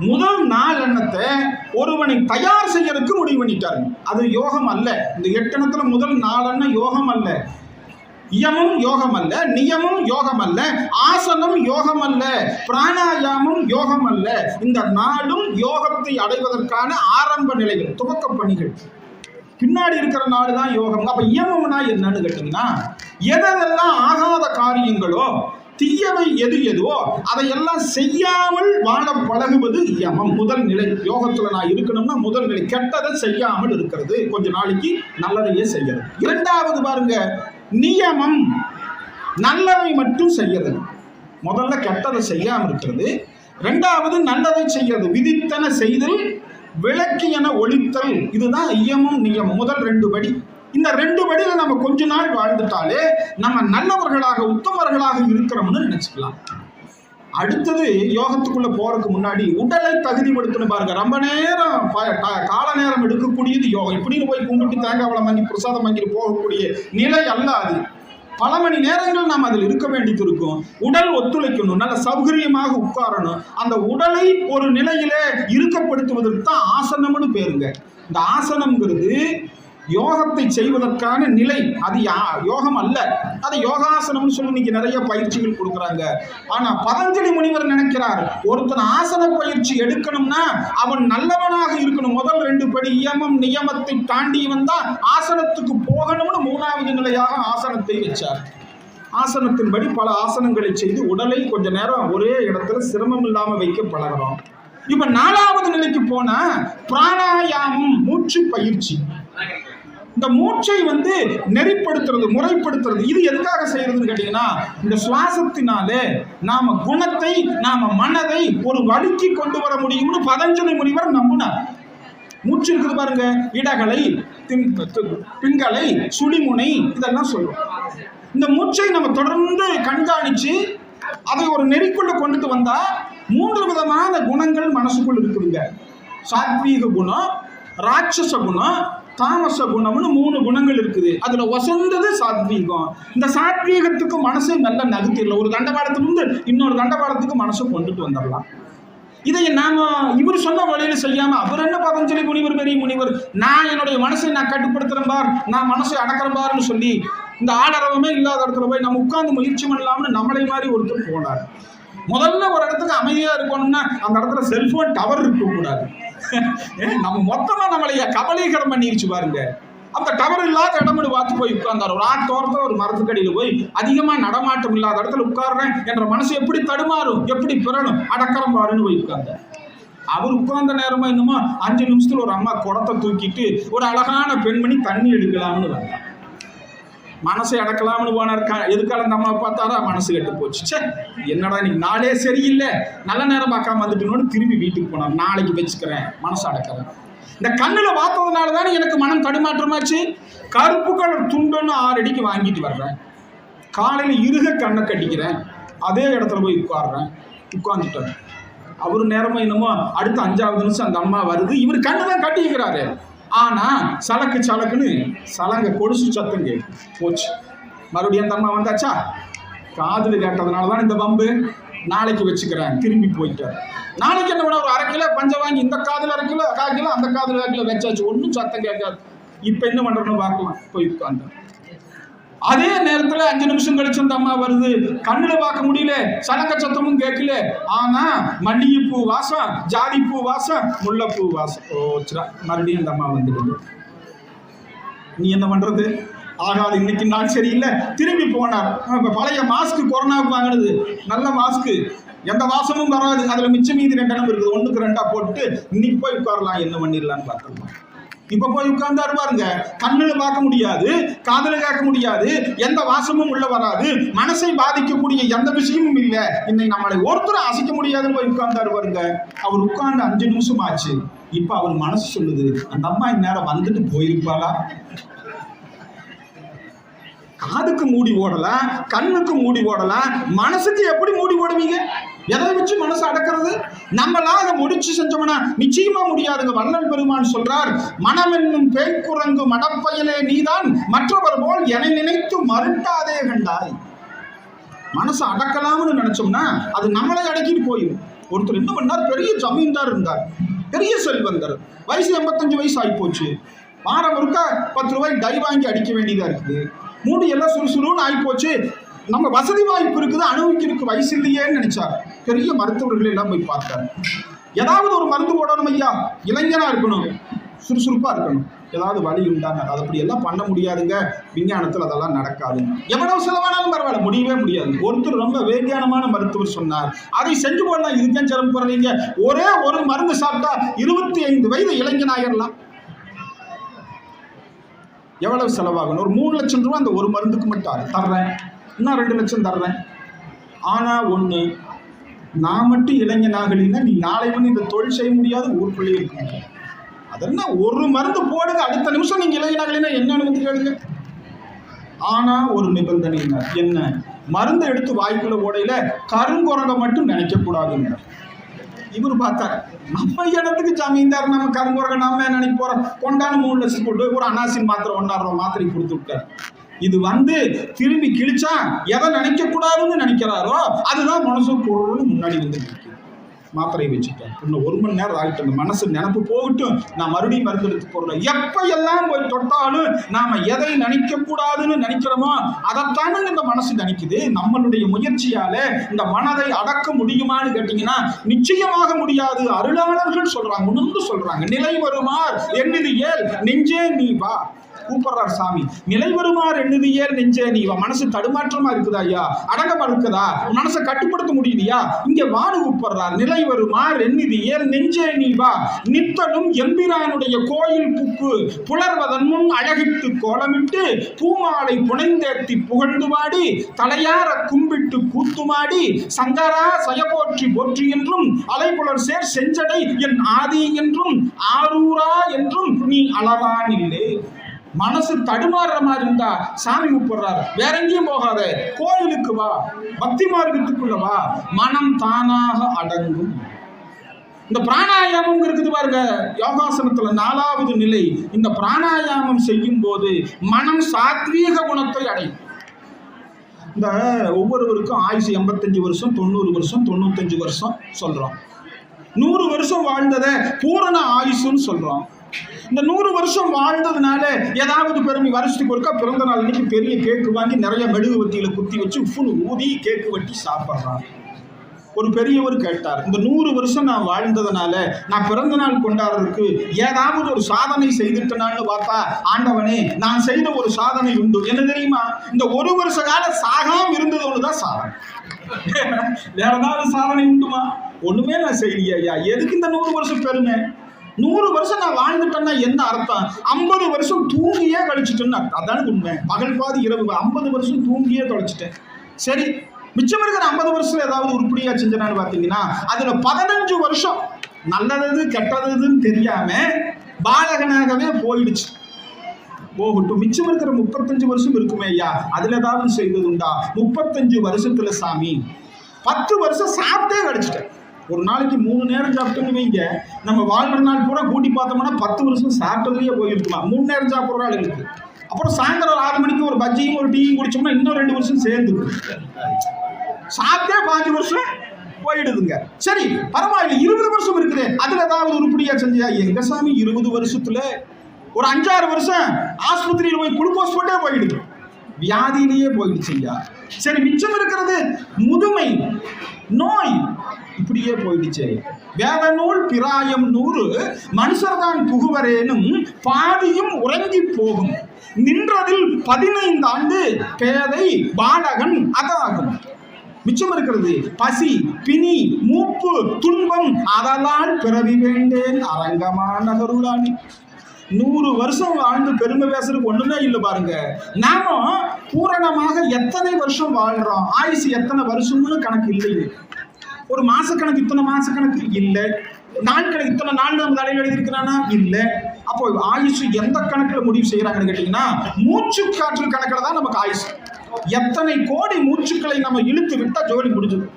S2: முதல் 4 எண்ணத்தை ஒருவனை தயார் செய்யறதுக்கு முடிவு பண்ணிட்டாரு. அது யோகம் அல்ல. இந்த 8 எண்ணத்துல முதல் 4 எண்ணம் யோகம் அல்ல. இயமும் யோகம் அல்ல, நியமும் யோகம் அல்ல, ஆசனம் யோகம் அல்ல, பிராணாயாமம் யோகம் அல்ல. இந்த 4ம் யோகத்தை அடைவதற்கான ஆரம்ப நிலைகள், துவக்க பணிகள். பின்னாடி இருக்கிற 4 தான் யோகம். அப்ப இயமம்னா என்னன்னு கேட்டீங்கன்னா, எதெல்லாம் ஆகாத காரியங்களோ தீயவை எது எதுவோ அதையெல்லாம் செய்யாமல் வாழ பழகுவது இயமம். முதல் நிலை யோகத்துல நான் இருக்கணும்னா முதல் நிலை கெட்டதை செய்யாமல் இருக்கிறது, கொஞ்ச நாளைக்கு நல்லதையே செய்யறது. 2வது பாருங்க நியமம், நல்லதை மட்டும் செய்யறது. முதல்ல கெட்டதை செய்யாமல் இருக்கிறது, 2வது நல்லதை செய்யறது. விதித்தன செய்தல் விளக்கியன ஒழித்தல். இதுதான் இயமம் நியமம், முதல் 2 படி. இந்த 2 படியில நம்ம கொஞ்ச நாள் வாழ்ந்துட்டாலே நம்ம நல்லவர்களாக உத்தமர்களாக இருக்கிறோம்னு நினைச்சுக்கலாம். அடுத்தது யோகத்துக்குள்ள போறதுக்கு முன்னாடி உடலை தகுதிப்படுத்தணும். பாருங்க, ரொம்ப நேரம் கால நேரம் எடுக்கக்கூடியது யோகம். இப்படின்னு போய் கும்பிட்டு தேங்காய் பழம் வாங்கி பிரசாதம் வாங்கிட்டு போகக்கூடிய நிலை அல்ல அது. பல மணி நேரங்கள் நாம் அதில் இருக்க வேண்டியது இருக்கும். உடல் ஒத்துழைக்கணும், நல்ல சௌகரியமாக உட்காரணும். அந்த உடலை ஒரு நிலையிலே இருக்கப்படுத்துவதற்கு தான் ஆசனம்னு பேருங்க. இந்த ஆசனம்ங்கிறது யோகத்தை செய்வதற்கான நிலை. அது யோகம் அல்ல, அது யோகாசனம்னு சொல்லி இன்னைக்கு நிறைய பயிற்சிகள் கொடுக்குறாங்க. ஆனா பதஞ்சலி முனிவர் நினைக்கிறார், ஒருத்தன் ஆசன பயிற்சி எடுக்கணும்னா அவன் நல்லவனாக இருக்கணும். முதல் 2 படி இயமம் நியமத்தை தாண்டி வந்தா ஆசனத்துக்கு போகணும்னு 3வது நிலையாக ஆசனத்தை வச்சார். ஆசனத்தின்படி பல ஆசனங்களை செய்து உடலை கொஞ்ச நேரம் ஒரே இடத்துல சிரமம் இல்லாம வைக்க பழகிறோம். இப்ப 4வது நிலைக்கு போனா பிராணாயாமம், மூச்சு பயிற்சி. இந்த மூச்சை நெறிப்படுத்துறது, முறைப்படுத்துறது. இது எதுக்காக செய்யறதுன்னு கேட்டீங்கன்னா, இந்த சுவாசத்தினாலே நாம குணத்தை, நாம மனதை ஒரு வழிக்கு கொண்டு வர முடியும்னு பதஞ்சலி முனிவர் நம்பினார். மூச்சு இருக்குது பாருங்க, இடகலை, பிங்களை, சுழிமுனை, இதெல்லாம் சொல்லுவோம். இந்த மூச்சை நம்ம தொடர்ந்து கண்காணிச்சு அதை ஒரு நெறிக்குள்ள கொண்டுட்டு வந்தா 3 விதமான குணங்கள் மனசுக்குள்ள இருக்குதுங்க. சாத்வீக குணம், ராட்சச குணம், தாமச குணம்னு 3 குணங்கள் இருக்குது. அதுல வசந்தது சாத்வீகம். இந்த சாத்வீகத்துக்கு மனசை நல்ல நகர்த்திடலாம். ஒரு தண்டவாளத்திலிருந்து இன்னொரு தண்டவாளத்துக்கு மனசை கொண்டுட்டு வந்துடலாம். இதை நாம இவர் சொன்ன வழியில செய்யாம, அவர் என்ன பதஞ்சலி முனிவர் பெரிய முனிவர், நான் என்னுடைய மனசை நான் கட்டுப்படுத்துறேன் பார், நான் மனசை அடக்கிறேன் பார்னு சொல்லி இந்த ஆடரவமே இல்லாத இடத்துல போய் நம்ம உட்கார்ந்து முயற்சி பண்ணலாம்னு நம்மளை மாதிரி ஒருத்தர் போனார். முதல்ல ஒரு இடத்துக்கு அமைதியா இருக்கணும்னா அந்த இடத்துல செல்போன் டவர் இருக்கக்கூடாது. நம்ம மொத்தமா நம்மளை கபலீகரம் பண்ணிருச்சு பாருங்க. அந்த டவர் இல்லாத இடம்னு பார்த்து போய் உட்கார்ந்தார். ஒரு ஆட்டோரத்தில் ஒரு மரத்துக்கடியில் போய் அதிகமா நடமாட்டம் இல்லாத இடத்துல உட்கார்றேன் என்ற மனசு எப்படி தடுமாறும், எப்படி பிறணும், அடக்கரம் பாருன்னு போய் உட்கார்ந்தார். அவர் உட்கார்ந்த நேரமா என்னமோ 5 நிமிஷத்துல ஒரு அம்மா குடத்தை தூக்கிட்டு ஒரு அழகான பெண்மணி தண்ணி எடுக்கலாம்னு வந்தார். மனசை அடக்கலாம்னு போனார். எதுக்கால அந்த அம்மா பார்த்தாரா, மனசு கெட்டு போச்சு. சே, என்னடா இன்னைக்கு நாளே சரியில்லை, நல்ல நேரம் பார்க்காம வந்துட்டுன்னு திரும்பி வீட்டுக்கு போனார். நாளைக்கு வச்சுக்கிறேன், மனசு அடக்கிறேன். இந்த கண்ணில் பார்த்ததுனால தானே எனக்கு மனம் தடுமாற்றமாச்சு. கருப்பு கலர் துண்டுன்னு 6 அடிக்கு வாங்கிட்டு வர்றேன், காலையில் இருக கண்ணை கட்டிக்கிறேன், அதே இடத்துல போய் உட்காடுறேன், உட்காந்துட்டார். அவரு நேரமா என்னமோ அடுத்த 5வது நிமிஷம் அந்த அம்மா வருது. இவர் கண்ணு தான் கட்டிக்கிறாரு. ஆனா சலக்கு சலக்குன்னு சலங்க கொலுசு சத்தம் கேட்டு போச்சு. மறுபடியும் அந்த அம்மா வந்தாச்சா, காதுல கேட்டதுனால தான் இந்த பம்பு, நாளைக்கு வச்சுக்கிறேன், திரும்பி போயிட்டார். நாளைக்கு என்ன பண்ண, ஒரு 1/2 கிலோ பஞ்சம் வாங்கி இந்த காதுல 1/2 கிலோ, 1/4 கிலோ அந்த காதுல 1/2 கிலோ வச்சாச்சு, ஒன்றும் சத்தம் கேட்காது. இப்ப என்ன பண்றோம்னு பார்க்கலாம், போய் உட்கார்ந்து. அதே நேரத்துல 5 நிமிஷம் கழிச்சு அந்த அம்மா வருது. கண்ணுல பார்க்க முடியல, சலங்க சத்தமும் கேட்கல. ஆனா மல்லிகைப்பூ வாசம், ஜாதிப்பூ வாசம், முல்லைப்பூ வாசம். ஓச்சுரா, மறுபடியும் அந்த அம்மா வந்துடுது. நீ என்ன பண்றது, ஆகாது, இன்னைக்கு நாள் சரியில்லை, திரும்பி போனார். பழைய மாஸ்க், கொரோனாவுக்கு வாங்கினது நல்ல மாஸ்க், எந்த வாசமும் வராது. அதுல மிச்சம் மீதி 2 எண்ணம் இருக்குது, 1க்கு 2 போட்டு இன்னைக்கு போய் உட்காரலாம், என்ன பண்ணிடலான்னு பார்க்கலாம். இப்ப போய் உட்கார்ந்தாரு பாருங்க, கண்ணுல பார்க்க முடியாது, காதுல கேட்க முடியாது, எந்த வாசமும் உள்ள வராது, மனசை பாதிக்கக்கூடிய எந்த விஷயமும் இல்லை, இன்னைக்கு நம்மளை ஒருத்தரை அசைக்க முடியாதுன்னு போய் உட்கார்ந்தாரு பாருங்க. அவர் உட்கார்ந்து 5 நிமிஷம் ஆச்சு. இப்ப அவர் மனசு சொல்லுது, அந்த அம்மா இந்நேரம் வந்துட்டு போயிருப்பாளா. காதுக்கு மூடி ஓடலாம், கண்ணுக்கு மூடி ஓடலாம், மனசுக்கு எப்படி மூடி ஓடுவீங்க? எதை வச்சு மனசு அடக்கிறது? நம்மளாக முடிச்சு செஞ்சோம்னா நிச்சயமா முடியாதுங்க. வள்ளல் பெருமான் சொல்றார், மனம் என்னும் பேய்க்குரங்கு மடப்பயலே நீதான் மற்றவர் போல் என நினைத்து மறுட்டாதே கண்டாய். மனசு அடக்கலாம்னு நினைச்சோம்னா அது நம்மளை அடக்கிட்டு போயிடும். ஒருத்தர் என்ன பண்ணார், பெரிய ஜமீன்தார் இருந்தார், பெரிய செல்வந்தர், வயசு 85 வயசு ஆகி போச்சு. வாரம் ஒருக்கா 10 ரூபாய் டை வாங்கி அடிக்க வேண்டியதா இருக்குது. மூடி எல்லாம் சுறுசுறுன்னு ஆகி போச்சு. நம்ம வசதி வாய்ப்பு இருக்குது, அனுபவிக்கிறதுக்கு வயசு இல்லையேன்னு நினைச்சார். பெரிய மருத்துவர்கள் எல்லாம் போய் பார்த்தார். ஏதாவது ஒரு மருந்து போடணும் ஐயா, இளைஞனா இருக்கணும், சுறுசுறுப்பா இருக்கணும், ஏதாவது வழி உண்டாங்க. அது அப்படி எல்லாம் பண்ண முடியாதுங்க, விஞ்ஞானத்தில் அதெல்லாம் நடக்காது. எவ்வளவு செலவானாலும் பரவாயில்ல, முடியவே முடியாது. ஒருத்தர் ரொம்ப வேதியானமான மருத்துவர் சொன்னார், அதை செஞ்சு போடலாம், இதுக்கே சிரமம் போடுறீங்க, ஒரே ஒரு மருந்து சாப்பிட்டா 25 வயது இளைஞனாயிரலாம். எவ்வளவு செலவாகணும்? ஒரு 3 லட்சம் ரூபா அந்த ஒரு மருந்துக்கு மட்டும் தர்றேன், இன்னும் 2 லட்சம் தர்றேன். ஆனா ஒண்ணு, நான் மட்டும் இளைஞனாகலின்னா நீ நாளை வந்து இந்த தொழில் செய்ய முடியாது, ஊருக்குள்ளேயே இருக்க முடியாது. அதென்ன ஒரு மருந்து போடுங்க, அடுத்த நிமிஷம் நீங்க இளைஞர்களே என்னன்னு வந்து கேளுங்க. ஆனா ஒரு நிபந்தனை என்ன, மருந்து எடுத்து வாய்க்குள்ள ஓடையில கருங்குரங்க மட்டும் நினைக்க கூடாதுங்க. இவர் பார்த்தார், நம்ம இடத்துக்கு ஜமீன்தார் நம்ம கருங்குரங்க நாம நினைக்க போறோம், கொண்டாந்து 3 லட்சம் போட்டு ஒரு அனாசின் மாத்திரை 1.5 ரூபா மாத்திரை கொடுத்து விட்டார். இது வந்து திரும்பி கிழிச்சா எதை நினைக்க கூடாதுன்னு நினைக்கிறாரோ அதுதான் மனசு பொருள்னு முன்னாடி வந்து மாத்திரையை வச்சுட்டேன். இன்னும் 1 மணி நேரம் ஆகிட்டு அந்த மனசு நினப்பு போகட்டும், நான் மறுபடியும் மருந்து எடுத்து போடுறேன். எப்ப எல்லாம் போய் தொட்டாலும் நாம எதை நினைக்க கூடாதுன்னு நினைக்கிறோமோ அதைத்தானே இந்த மனசு நினைக்குது. நம்மளுடைய முயற்சியால இந்த மனதை அடக்க முடியுமான்னு கேட்டீங்கன்னா நிச்சயமாக முடியாது. அருளாளர்கள் சொல்றாங்க, உணர்ந்து சொல்றாங்க, நிலை வருமார் எண்ணிது ஏல் நெஞ்சே நீ வா. கூப்பிடுறார் சாமி, நிலை வருமாறு எண்ணுதியே நெஞ்சே நீ வா. மனசு தடுமாற்றமா இருக்குதா ஐயா, அடங்கமா இருக்குதா, மனசை கட்டுப்படுத்த முடியலையா, இங்க வாடு கூப்பிடுறார். நிலை வருமாறு எண்ணுதியே நெஞ்சே நீ வா. நித்தனும் எம்பிரானுடைய கோயில் புக்கு புலர்வதன் முன் அழகிட்டு கோலமிட்டு பூமாலை புனைந்தேத்தி புகழ்ந்து வாடி தலையார கும்பிட்டு கூத்துமாடி சங்கரா சயபோற்றி போற்றி என்றும் அலைபுலர் சேர் செஞ்சடை என் ஆதி என்றும் ஆரூரா என்றும் நீ அலரான் இல்லை. மனசு தடுமாறுற மாதிரி இருந்தா சாமி கூப்பிடுறாரு, வேற எங்கேயும் போகாத, கோயிலுக்கு வா, பக்தி மார்க்கத்துக்குள்ள வா, மனம் தானாக அடங்கும். இந்த பிராணாயாமம் இருக்குது பாருங்க, யோகாசனத்துல 4வது நிலை. இந்த பிராணாயாமம் செய்யும் போது மனம் சாத்வீக குணத்தை அடையும். இந்த ஒவ்வொருவருக்கும் ஆயுசு 85 வருஷம், 90 வருஷம், 95 வருஷம் சொல்றோம். 100 வருஷம் வாழ்ந்ததை பூரண ஆயுசுன்னு சொல்றோம். இந்த 100 வருஷம் வாழ்ந்ததுனால ஏதாவது பெருமை, வருஷத்துக்கு ஒருக்கா பிறந்த நாள் அன்னைக்கு பெரிய கேக்கு வாங்கி நிறைய மெழுகுவத்தியில குத்தி வச்சு உப்புன்னு ஊதி கேக்கு வெட்டி சாப்பிட்றான். ஒரு பெரியவர் கேட்டார், இந்த 100 வருஷம் நான் வாழ்ந்ததுனால நான் பிறந்த நாள் கொண்டாடுறதுக்கு ஏதாவது ஒரு சாதனை செய்துட்டனான்னு பார்த்தா, ஆண்டவனே நான் செய்த ஒரு சாதனை உண்டு. என்ன தெரியுமா, இந்த 1 வருஷ கால சாகாம இருந்தது ஒண்ணுதான் சாதனை. வேற ஏதாவது சாதனை உண்டுமா? ஒண்ணுமே நான் செய்யலையா ஐயா, எதுக்கு இந்த 100 வருஷம் பெருமை? 100 வருஷம் நான் வாழ்ந்துட்டேன்னா என்ன அர்த்தம்? 50 வருஷம் தூங்கியே கழிச்சுட்டேன்னு அர்த்தம். அதான உண்மை. பகல் பாதி இரவு 50 வருஷம் தூங்கியே தொலைச்சிட்டேன். சரி, மிச்சம் இருக்கிற 50 வருஷத்துல ஏதாவது உருப்படியா செஞ்சனான்னு பார்த்தீங்கன்னா அதுல 15 வருஷம் நல்லது கெட்டதுன்னு தெரியாம பாலகனாகவே போயிடுச்சு. போகட்டும், மிச்சம் இருக்கிற 35 வருஷம் இருக்குமே ஐயா, அதுல ஏதாவது செய்தது உண்டா? 35 வருஷத்துல சாமி 10 வருஷம் சாப்பிட்டே கழிச்சிட்டேன். ஒரு நாளைக்கு 3 நேரம் சாப்பிட்டோன்னு வைங்க, நம்ம வாழ்ற நாள் பூரா கூட்டி பார்த்தோம்னா 10 வருஷம் சாப்பிட்டதுலேயே போயிருக்கலாம். 3 நேரம் சாப்பிட்ற ஆள் இருக்கு. அப்புறம் சாயந்தரம் 6 மணிக்கு ஒரு பஜ்ஜியும் ஒரு டீயும் குடிச்சோம்னா இன்னும் 2 வருஷம் சேர்ந்து சாப்பிட்டே 5 வருஷம் போயிடுதுங்க. சரி பரவாயில்ல, 20 வருஷம் இருக்குது, அதுல ஏதாவது உருப்படியா செஞ்சியா? எங்க சாமி 20 வருஷத்துல ஒரு 5-6 வருஷம் ஆஸ்பத்திரியில் போய் குளுக்கோஸ் போட்டே போயிடுது, வியாதியிலேயே போயிடுச்சு ஐயா. சரி, மிச்சம் இருக்கிறது முதுமை, நோய், இப்படியே போயிடுச்சு. வேத நூல் பிராயம் 100 மனுஷர்தான் புகுவரேனும் பாதியும் உறங்கி போகும். நின்றதில் 15 ஆண்டு பேதை பாலகன் அதாகும். மிச்சம் இருக்கிறது பசி, பிணி, மூப்பு, துன்பம், அதனால் பிறவி வேண்டேன் அரங்கமான கருளானி. 100 வருஷம் வாழ்ந்து பெருமை பேசுறதுக்கு ஒண்ணுமே இல்லை பாருங்க. நாம பூரணமாக எத்தனை வருஷம் வாழ்றோம், ஆயுசு எத்தனை வருஷம்னு கணக்கு இல்லை. ஒரு மாச கணக்கு இத்தனை மாச கணக்கு இல்லை, நாட்களை இத்தனை நாள் நம்ம தலையில் எழுதியிருக்கிறானா இல்லை. அப்போ ஆயுசு எந்த கணக்குல முடிவு செய்யறாங்கன்னு கேட்டீங்கன்னா மூச்சு காற்று கணக்கில் தான் நமக்கு ஆயுசு. எத்தனை கோடி மூச்சுக்களை நம்ம இழுத்து விட்டா ஜோலி முடிஞ்சது.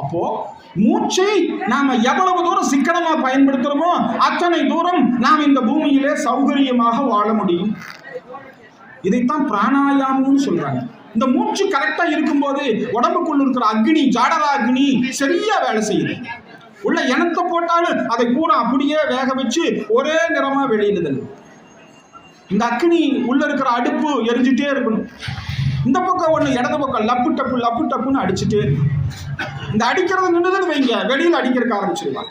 S2: அப்போ மூச்சை நாம எவ்வளவு தூரம் சிக்கனமா பயன்படுத்துறோமோ அத்தனை தூரம் நாம் இந்த பூமியிலே சௌகரியமாக வாழ முடியும். இதைத்தான் பிராணாயாமம்னு சொல்றாங்க. இந்த மூச்சு கரெக்டா இருக்கும்போது உடம்புக்குள்ள இருக்கிற அக்னி, ஜாடரா அக்னி சரியா வேலை செய்யுது. உள்ள எண்ணத்தை போட்டாலும் அதை கூட அப்படியே வேக வச்சு ஒரே நிறமா வெளியிடுதல். இந்த அக்னி உள்ள இருக்கிற அடுப்பு எரிஞ்சுட்டே இருக்கணும். இந்த பக்கம் ஒண்ணு, இடது பக்கம் லப்பு டப்பு லப்பு டப்புன்னு அடிச்சுட்டு, இந்த அடிக்கிறது நின்றுதுன்னு வைங்க, வெளியில அடிக்கிறதுக்கு ஆரம்பிச்சிருவான்.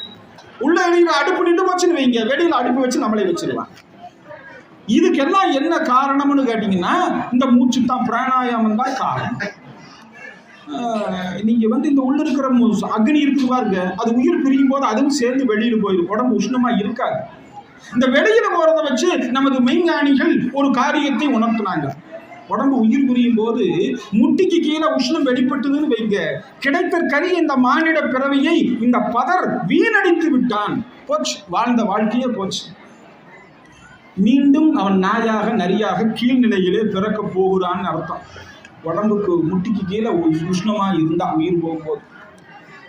S2: உள்ள எரிகிற அடுப்பு நின்று வச்சுன்னு வைங்க, வெளியில அடுப்பு வச்சு நம்மளே வச்சிருவான். இதுக்கெல்லாம் என்ன காரணம்னு கேட்டீங்கன்னா இந்த மூச்சு தான், பிராணாயாமம் தான் காரணம். நீங்க இந்த உள்ள இருக்கிற அக்னி இருக்கு பாருங்க, அது உயிர் பிரியும் போது அதுவும் சேர்ந்து வெளியில போயிடும், உடம்பு உஷ்ணமா இருக்காது. இந்த வெளியில போறதை வச்சு நமது மெய்ஞானிகள் ஒரு காரியத்தை உணர்த்தினாங்க. உடம்பு உயிர் புரியும் போது முட்டிக்கு கீழே உஷ்ணம் வெளிப்பட்டதுன்னு வைங்க, கிடைத்த கரி இந்த மானிட பிறவியை இந்த பதர் வீணடித்து விட்டான், போச்சு, வாழ்ந்த வாழ்க்கையே போச்சு. மீண்டும் அவன் நாயாக நரியாக கீழ்நிலையிலே பிறக்க போகிறான்னு அர்த்தம். உடம்புக்கு முட்டிக்கு கீழே உஷ்ணமா இருந்தா உயிர் போகும்போது,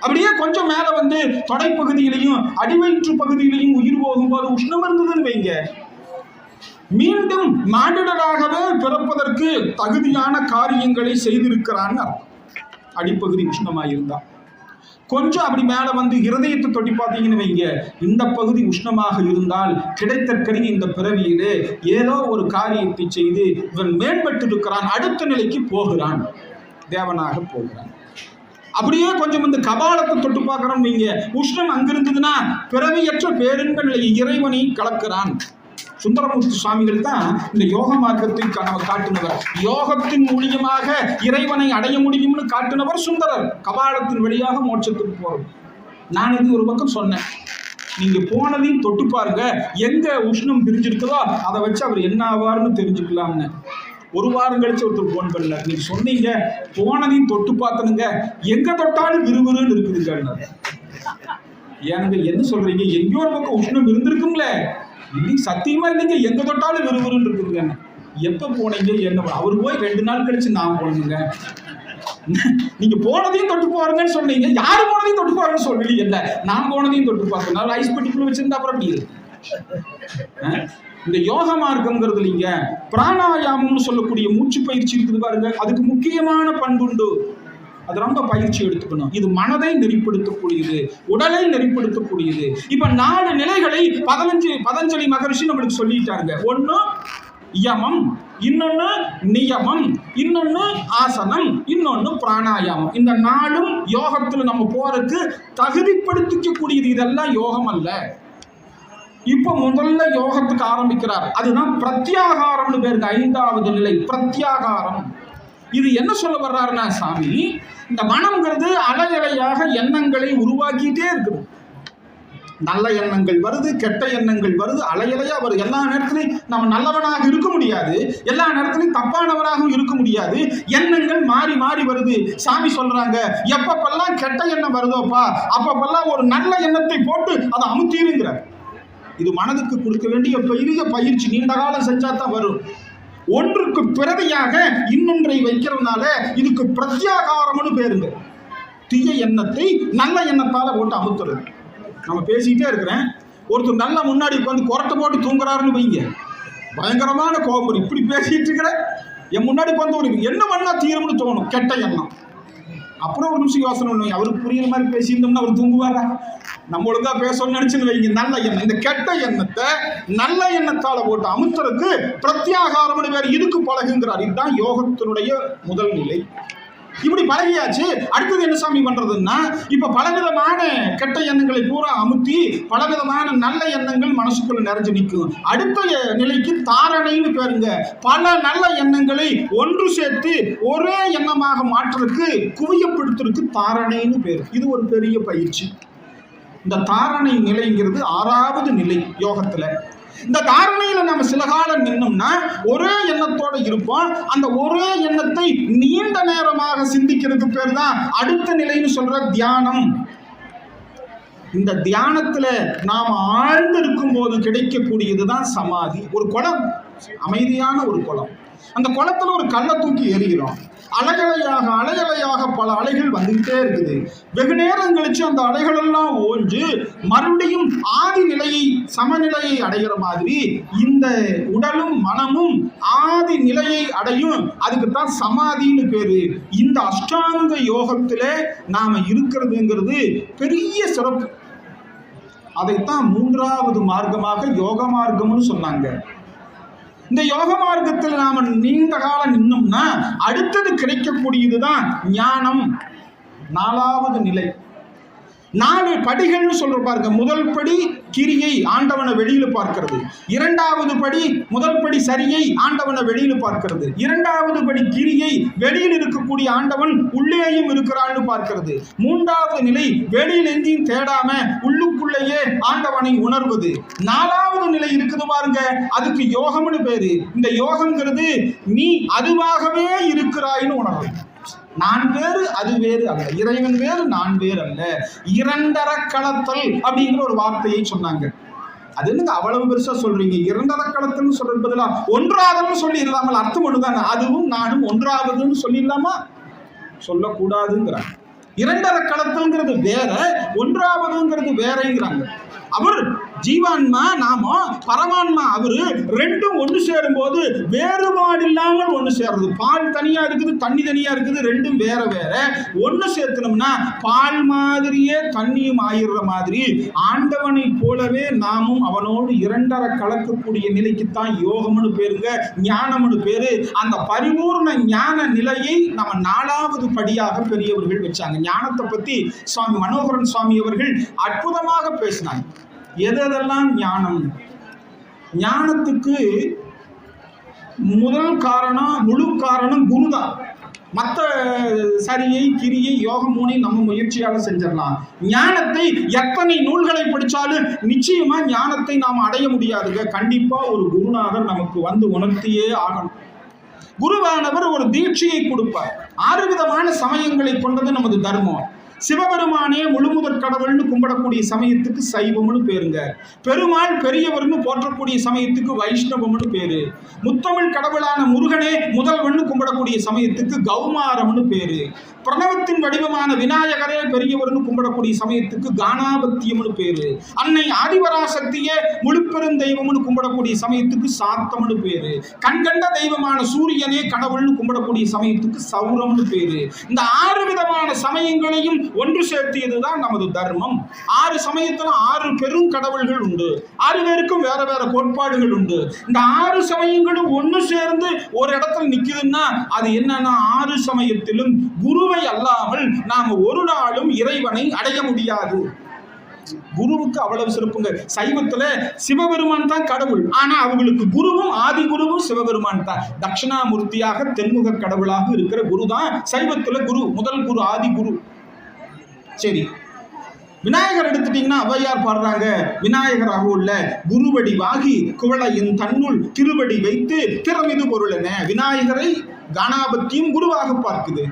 S2: அப்படியே கொஞ்சம் மேல வந்து தொடைப்பகுதியிலையும் அடிவயிற்று பகுதியிலையும் உயிர் போகும்போது உஷ்ணம் இருந்ததுன்னு வைங்க, மீண்டும் மானிடராகவே பிறப்பதற்கு தகுதியான காரியங்களை செய்திருக்கிறான்னு அர்த்தம். அடிப்பகுதி உஷ்ணமா இருந்தா. கொஞ்சம் அப்படி மேல வந்து இருதயத்தை தொட்டி பார்த்தீங்கன்னு வைங்க, இந்த பகுதி உஷ்ணமாக இருந்தால் கிடைத்தற்கனி இந்த பிறவியிலே ஏதோ ஒரு காரியத்தை செய்து இவன் மேம்பட்டு இருக்கிறான், அடுத்த நிலைக்கு போகிறான், தேவனாக போகிறான். அப்படியே கொஞ்சம் வந்து கபாலத்தை தொட்டு பார்க்கிறோம் வைங்க, உஷ்ணம் அங்கிருந்ததுன்னா பிறவியற்ற பேரின்ப நிலையை இறைவனை கலக்கிறான். சுந்தரமூர்த்தி சுவாமிகள் தான் இந்த யோக மார்க்கத்தை காட்டினவர். யோகத்தின் மூலியமாக இறைவனை அடைய முடியும்னு காட்டினவர் சுந்தரர். கபாலத்தின் வழியாக மோட்சத்துக்கு போறது. நான் இது ஒரு பக்கம் சொன்னேன், நீங்க போனதையும் தொட்டு பாருங்க, எங்க உஷ்ணம் பிரிஞ்சிருக்குதோ அதை வச்சு அவர் என்ன ஆவார்னு தெரிஞ்சுக்கலாம்னு. ஒரு வாரம் கழிச்சு ஒருத்தர் போன் பண்ணல, நீங்க சொன்னீங்க போனதையும் தொட்டு பார்த்தனுங்க, எங்க தொட்டாலும் விறுவிறுன்னு இருக்குதுங்க. ஏனுங்க என்ன சொல்றீங்க, எங்கேயோ ஒரு பக்கம் உஷ்ணம் இருந்திருக்குங்களே, இல்லைங்க சத்தியமா இல்லைங்க, எங்க தொட்டாலும் விறுவிறுன்னு இருக்குதுங்க. எப்ப போனீங்க என்ன? அவர் போய் 2 நாள் கழிச்சு நான் போனேங்க. நீங்க போனதையும் தொட்டு போறீங்கன்னு சொன்னீங்க, யாரு போனதையும் தொட்டு போறேன்னு சொல்லி இல்ல, நான் போனதையும் தொட்டு பார்த்தேன். ஐஸ் பெட்டிக்குள்ள வச்சிருந்தா அப்புறம் அப்படி இருக்கு. இந்த யோக மார்க்கம்ங்கிறது இல்லைங்க, பிராணாயாமம்னு சொல்லக்கூடிய மூச்சு பயிற்சி இருக்குது பாருங்க, அதுக்கு முக்கியமான பண்புண்டு. அது ரொம்ப பயிற்சி எடுத்துக்கணும். இது மனதை நெறிப்படுத்தக்கூடியது, உடலை நெறிப்படுத்தக்கூடியது. இப்ப 4 நிலைகளை பதஞ்சலி மகரிஷி நம்மளுக்கு சொல்லிட்டாங்க. ஒண்ணு யமம், இன்னொன்னு நியமம், இன்னொன்னு ஆசனம், இன்னொன்னு பிராணாயாமம். இந்த 4ம் யோகத்துல நம்ம போறதுக்கு தகுதிப்படுத்திக்கக்கூடியது. இதெல்லாம் யோகம் அல்ல. இப்ப முதல்ல யோகத்துக்கு ஆரம்பிக்கிறார், அதுதான் பிரத்யாகாரம்னு பேருக்கு. 5வது நிலை பிரத்யாகாரம். இது என்ன சொல்ல வர்றாருன்னா, சாமி இந்த மனம்ங்கிறது அலையலையாக எண்ணங்களை உருவாக்கிட்டே இருக்குது. நல்ல எண்ணங்கள் வருது, கெட்ட எண்ணங்கள் வருது, அலையலையா வருது. எல்லா நேரத்திலையும் நம்ம நல்லவனாக இருக்க முடியாது, எல்லா நேரத்திலையும் தப்பானவராகவும் இருக்க முடியாது. எண்ணங்கள் மாறி மாறி வருது. சாமி சொல்றாங்க, எப்பப்பெல்லாம் கெட்ட எண்ணம் வருதோப்பா அப்பப்பெல்லாம் ஒரு நல்ல எண்ணத்தை போட்டு அதை அமுத்திருங்கிறார். இது மனதுக்கு கொடுக்க வேண்டிய பெரிய பயிற்சி, நீண்ட காலம் செஞ்சா தான் வரும். ஒன்றுக்கு பிறவியாக இன்னொன்றை வைக்கிறதுனால இதுக்கு பிரத்யாகாரம்னு பேருங்க. தீய எண்ணத்தை நல்ல எண்ணத்தால போட்டு அமுத்துறது. நம்ம பேசிக்கிட்டே இருக்கிறேன், ஒருத்தர் நல்லா முன்னாடி உட்காந்து கொரட்டை போட்டு தூங்குறாருன்னு வைங்க, பயங்கரமான கோபம். இப்படி பேசிட்டு இருக்கிற என் முன்னாடி உட்காந்து ஒரு என்ன பண்ணா தீரும்னு தோணும், கெட்ட எண்ணம். அப்புறம் ஒரு நிமிஷம் யோசனை பண்ணுவீங்க, அவருக்கு புரியுற மாதிரி பேசியிருந்தோம்னா அவர் தூங்குவாரா? நம்ம ஒழுங்கா பேசணும்னு நினைச்சுன்னு வைங்க. நல்ல எண்ணம், இந்த கெட்ட எண்ணத்தை நல்ல எண்ணத்தால போட்டு அமுத்துறதுக்கு பிரத்யாகாரம்னு வேற இதுக்கு பழகுங்கிறார். இதுதான் யோகத்தினுடைய முதல் நிலை. இப்படி பழகியாச்சு. அடுத்தது என்ன சாமி பண்றதுன்னா, இப்ப பலவிதமான கெட்ட எண்ணங்களை பூரா அமுத்தி பலவிதமான நல்ல எண்ணங்கள் மனசுக்குள்ள நிறைஞ்சு நிற்கும். அடுத்த நிலைக்கு தாரணைன்னு பேருங்க. பல நல்ல எண்ணங்களை ஒன்று சேர்த்து ஒரே எண்ணமாக மாற்றுறதுக்கு, குவியப்படுத்துறதுக்கு தாரணைன்னு பேரு. இது ஒரு பெரிய பயிற்சி. இந்த தாரணை நிலைங்கிறது 6வது நிலை யோகத்துல. இந்த தாரணையில நம்ம சில காலம் நின்னோம்னா ஒரே எண்ணத்தோட இருப்போம். அந்த ஒரே எண்ணத்தை நீண்ட நேரமாக சிந்திக்கிறதுக்கு பேர் தான் அடுத்த நிலைன்னு சொல்ற தியானம். இந்த தியானத்துல நாம ஆழ்ந்து இருக்கும் போது கிடைக்கக்கூடியதுதான் சமாதி. ஒரு குளம், அமைதியான ஒரு குளம், அந்த குளத்துல ஒரு கல்லை தூக்கி எறிகிறோம். அலைகளையாக அலைகளையாக பல அலைகள் வந்துகிட்டே இருக்குது. வெகு நேரம் கழிச்சு அந்த அலைகள் எல்லாம் ஓஞ்சு மறுபடியும் ஆதி நிலையை, சமநிலையை அடைகிற மாதிரி இந்த உடலும் மனமும் ஆதி நிலையை அடையும். அதுக்குத்தான் சமாதின்னு பேரு. இந்த அஷ்டாங்க யோகத்துல நாம இருக்கிறதுங்கிறது பெரிய சிறப்பு. அதைத்தான் 3வது மார்க்கமாக யோக மார்க்கம்னு சொன்னாங்க. இந்த யோக மார்க்கத்தில் நாம நீண்ட காலம் நின்னோம்னா அடுத்தது கிடைக்கக்கூடியதுதான் ஞானம், 4வது நிலை. 4 படிகள்னு சொல்ற பாருங்க. முதல் படி கிரியை, ஆண்டவனை வெளியில பார்க்கிறது. இரண்டாவது படி, முதல் படி சரியை, ஆண்டவனை வெளியில பார்க்கிறது. இரண்டாவது படி கிரியை, வெளியில் இருக்கக்கூடிய ஆண்டவன் உள்ளேயும் இருக்கிறான்னு பார்க்கிறது. மூன்றாவது நிலை, வெளியில் எங்கேயும் தேடாம உள்ளுக்குள்ளேயே ஆண்டவனை உணர்வது. 4வது நிலை இருக்குது பாருங்க, அதுக்கு யோகம்னு பேரு. இந்த யோகம்ங்கிறது நீ அதுவாகவே இருக்கிறாய்னு உணர்வு. நான் வேறு அது வேறு அல்ல, இறைவன் வேறு நான் வேறு அல்ல, இரண்டர களத்தல் அப்படிங்கிற ஒரு வார்த்தையை சொன்னாங்க. அது என்னங்க அவ்வளவு பெருசா சொல்றீங்க? இரண்டர களத்தல்னு சொல்றது பதிலா ஒன்றாவதுன்னு சொல்லிடலாமல், அர்த்தம் ஒண்ணுதானே, அதுவும் நானும் ஒன்றாவதுன்னு சொல்லிடலாமா? சொல்லக்கூடாதுங்கிறாங்க. இரண்டர களத்தல்ங்கிறது வேற, ஒன்றாவதுங்கிறது வேறங்கிறாங்க. அவர் ஜீவான்மா, நாம பரமான்மா, அவரு ரெண்டும் ஒன்று சேரும் போது வேறுபாடு இல்லாமல் ஒன்று சேர்றது. பால் தனியா இருக்குது, தண்ணி தனியா இருக்குது, ரெண்டும் வேற வேற. ஒன்று சேர்த்தனோம்னா பால் மாதிரியே தண்ணியும் ஆயிடுற மாதிரி ஆண்டவனை போலவே நாமும் அவனோடு இரண்டரை கலக்கக்கூடிய நிலைக்குத்தான் யோகம்னு பேருங்க, ஞானம்னு பேரு. அந்த பரிபூர்ண ஞான நிலையை நம்ம 4வது படியாக பெரியவர்கள் வச்சாங்க. ஞானத்தை பத்தி சுவாமி மனோகரன் சுவாமி அவர்கள் அற்புதமாக பேசினாங்க. எதெல்லாம் ஞானம்? ஞானத்துக்கு முதல் காரணம், முழு காரணம் குருதான். மற்ற சரியை, கிரியை, யோகம் 3 நம்ம முயற்சியால செஞ்சிடலாம். ஞானத்தை எத்தனை நூல்களை படித்தாலும் நிச்சயமா ஞானத்தை நாம் அடைய முடியாதுங்க. கண்டிப்பா ஒரு குருநாதர் நமக்கு வந்து உணர்த்தியே ஆகணும். குருவானவர் ஒரு தீட்சையை கொடுப்பார். 6 விதமான சமயங்களை கொண்டது நமது தர்மம். சிவபெருமானே முழுமுதற் கடவுள்னு கும்பிடக்கூடிய சமயத்துக்கு சைவம்னு பேருங்க. பெருமாள் பெரியவர்னு போற்றக்கூடிய சமயத்துக்கு வைஷ்ணவம்னு பேரு. முத்தமிழ் கடவுளான முருகனே முதல்வன்னு கும்பிடக்கூடிய சமயத்துக்கு கௌமாரம்னு பேரு. பிரணவத்தின் வடிவமான விநாயகரே பெரியவர்னு கும்பிடக்கூடிய சமயத்துக்கு கானாபத்தியம்னு பேரு. அன்னை ஆதிபராசக்தியே முழுப்பெரும் தெய்வம்னு கும்பிடக்கூடிய சமயத்துக்கு சாத்தம்னு பேரு. கண்கண்ட தெய்வமான சூரியனே கடவுள்னு கும்பிடக்கூடிய சமயத்துக்கு சௌரம்னு பேரு. இந்த 6 விதமான சமயங்களையும் ஒன்று சேர்த்தியதுதான் நமது தர்மம். 6 சமயத்துல 6 பெரும் கடவுள்கள் உண்டு. 6 பேருக்கும் வேற வேற கோட்பாடுகள் உண்டு. இந்த 6 சமயங்களும் ஒன்று சேர்ந்து ஒரு இடத்துல நிக்குதுன்னா அது என்னன்னா 6 சமயத்திலும் குருவை அல்லாமல் நாம ஒரு நாளும் இறைவனை அடைய முடியாது. குருவுக்கு அவ்வளவு சிறப்புங்க. சைவத்துல சிவபெருமான் தான் கடவுள், ஆனா அவங்களுக்கு குருவும் ஆதி குருவும் சிவபெருமான் தான். தட்சிணாமூர்த்தியாக தென்முக கடவுளாக இருக்கிற குரு தான் சைவத்துல குரு, முதல் குரு, ஆதி குரு. சரி, விநாயகர் எடுத்துட்டீங்கன்னா ஔவையார் பாடுறாங்க, விநாயகராக உள்ள குருவடி வாகி குவளையின் தன்னுள் திருவடி வைத்து திறமிது பொருள் என. விநாயகரை கானாபத்தியும் குருவாக பார்க்குது.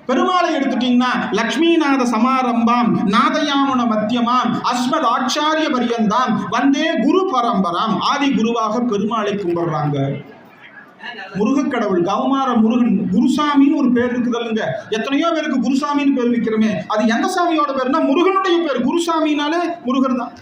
S2: பெருமாளை எடுத்துட்டீங்கன்னா லக்ஷ்மிநாத சமாரம்பாம் நாதயாமுன மத்தியமாம் அஸ்மத் ஆச்சாரிய பரியந்தாம் வந்தே குரு பரம்பராம். ஆதி குருவாக பெருமாளை கும்பிடுறாங்க. முருகக்கடவுள் கௌமார முருகன், குருசாமின்னு ஒரு பேர் இருக்குதுல்லுங்க. எத்தனையோ பேருக்கு குருசாமின்னு பேர் வைக்கிறோமே, அது எந்த சாமியோட பேருனா முருகனுடைய பேர். குருசாமினாலே முருகன் தான்.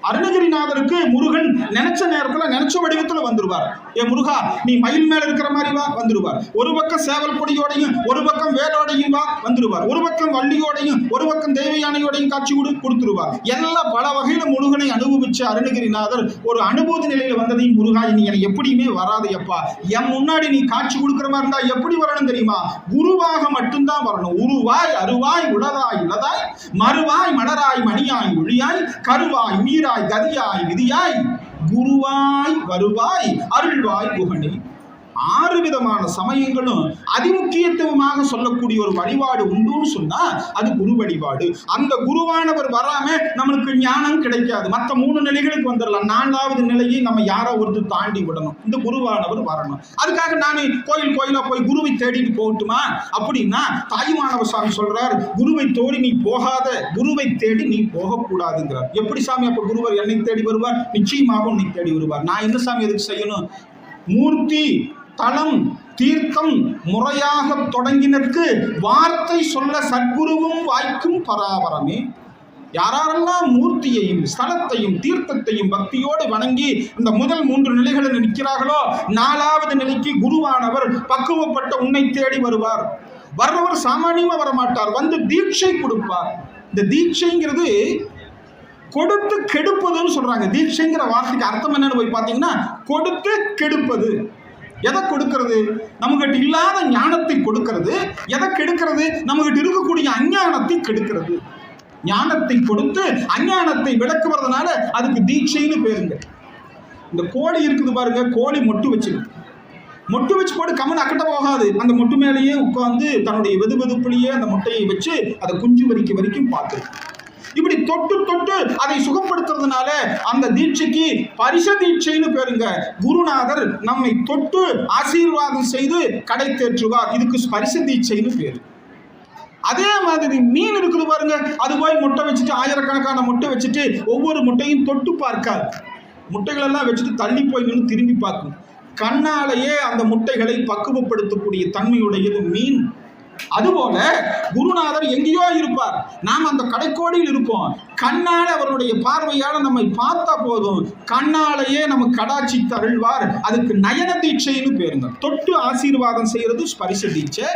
S2: அருணகிரிநாதருக்கு முருகன் நினைச்ச நேரத்துல நினைச்ச வடிவத்துல வந்துருவார். ஏ முருகா, நீ மயில் மேல இருக்கிற மாதிரி வா, வந்துருவார். ஒரு பக்கம் சேவல் கொடியோடையும் ஒரு பக்கம் வேலோடையும் வா, வந்துருவார். ஒரு பக்கம் வள்ளியோடையும் ஒரு பக்கம் தெய்வ யானையோடையும் காட்சி கொடுத்துருவார். எல்லாம் பல வகையில முருகனை அனுபவிச்ச அருணகிரிநாதர் ஒரு அனுபூதி நிலையில வந்ததையும், முருகா நீ எனக்கு எப்படியுமே வராது எப்பா, என் முன்னாடி நீ காட்சி கொடுக்குற மாதிரி இருந்தா எப்படி வரணும் தெரியுமா? குருவாக மட்டும்தான் வரணும். உருவாய் அருவாய் உளதாய் இளதாய் மறுவாய் மலராய் மணியாய் ஒளியாய் கருவாய் உயிராய் கதியாய் விதியாய் குருவாய் வருவாய் அருள்வாய் குகனே. 6 விதமான சமயங்களும் அதிமுக்கியத்துவமாக சொல்லக்கூடிய ஒரு வழிபாடு உண்டுன்னு சொன்னா அது குரு வழிபாடு. அந்த குருவானவர் வராம நம்மளுக்கு ஞானம் கிடைக்காது. மற்ற 3 நிலைகளுக்கு வந்துடலாம். 4வது நிலையை நம்ம யாரோ ஒருத்தர் தாண்டி விடணும். இந்த குருவானவர் வரணும். அதுக்காக நான் கோயிலா போய் குருவை தேடிட்டு போகட்டுமா அப்படின்னா தாயுமானவர் சாமி சொல்றார், குருவை தேடி நீ போகாத, குருவை தேடி நீ போகக்கூடாதுங்கிறார். எப்படி சாமி அப்ப குருவர் என்னை தேடி வருவார்? நிச்சயமாக உன்னை தேடி வருவார். நான் என்ன சாமி எதுக்கு செய்யணும்? மூர்த்தி தலம் தீர்த்தம் முறையாக தொடங்கினருக்கு வார்த்தை சொல்ல சத்குருவும் வாய்க்கும் பராபரமே. யாரெல்லாம் மூர்த்தியையும் ஸ்தலத்தையும் தீர்த்தத்தையும் பக்தியோடு வணங்கி இந்த முதல் 3 நிலைகளில் நிற்கிறார்களோ 4வது நிலைக்கு குருவானவர் பக்குவப்பட்ட உன்னை தேடி வருவார். வர்றவர் சாமானியமா வரமாட்டார், வந்து தீட்சை கொடுப்பார். இந்த தீட்சைங்கிறது கொடுத்து கெடுப்பதுன்னு சொல்றாங்க. தீட்சைங்கிற வார்த்தைக்கு அர்த்தம் என்னன்னு போய் பார்த்தீங்கன்னா கொடுத்து கெடுப்பது. எதை கொடுக்கிறது? நம்மகிட்ட இல்லாத ஞானத்தை கொடுக்கிறது. எதை கெடுக்கிறது? நம்மகிட்ட இருக்கக்கூடிய அஞ்ஞானத்தை கெடுக்கிறது. ஞானத்தை கொடுத்து அஞ்ஞானத்தை விளக்குவதனால அதுக்கு தீட்சைன்னு பேருங்க. இந்த கோழி இருக்குது பாருங்க, கோழி மொட்டு வச்சிருக்கு, மொட்டு வச்சு போட்டு கம்மன் அக்கட்ட போகாது, அந்த மொட்டு மேலேயே உட்கார்ந்து தன்னுடைய வெதுவெதுப்புலேயே அந்த முட்டையை வச்சு அதை குஞ்சு வரைக்கும் பார்த்து இப்படி தொட்டு தொட்டு அதை சுகப்படுத்துறதுனால அந்த தீட்சைக்கு பரிச தீட்சைன்னு பேருங்க. குருநாதர் நம்மை தொட்டு ஆசீர்வாதம் செய்து கடை தேற்றுவார், இதுக்கு பரிச தீட்சைன்னு பேரு. அதே மாதிரி மீன் இருக்குது பாருங்க, அது போய் முட்டை வச்சுட்டு ஆயிரக்கணக்கான முட்டை வச்சுட்டு ஒவ்வொரு முட்டையும் தொட்டு பார்க்காது, முட்டைகள் எல்லாம் வச்சுட்டு தள்ளி போய் நின்று திரும்பி பார்க்கும். கண்ணாலேயே அந்த முட்டைகளை பக்குவப்படுத்தக்கூடிய தன்மையுடையது மீன். அதுபோல குருநாதர் எங்கேயோ இருப்பார், நாம் அந்த கடைக்கோடியில் இருப்போம். கண்ணால் அவருடைய பார்வையால் நம்மை பார்த்தா போதும், கண்ணாலேயே நமக்கு கடாட்சி தருள்வார். அதுக்கு நயன தீட்சைன்னு பேருங்க. தொட்டு ஆசீர்வாதம் செய்யறது ஸ்பரிச தீட்சை,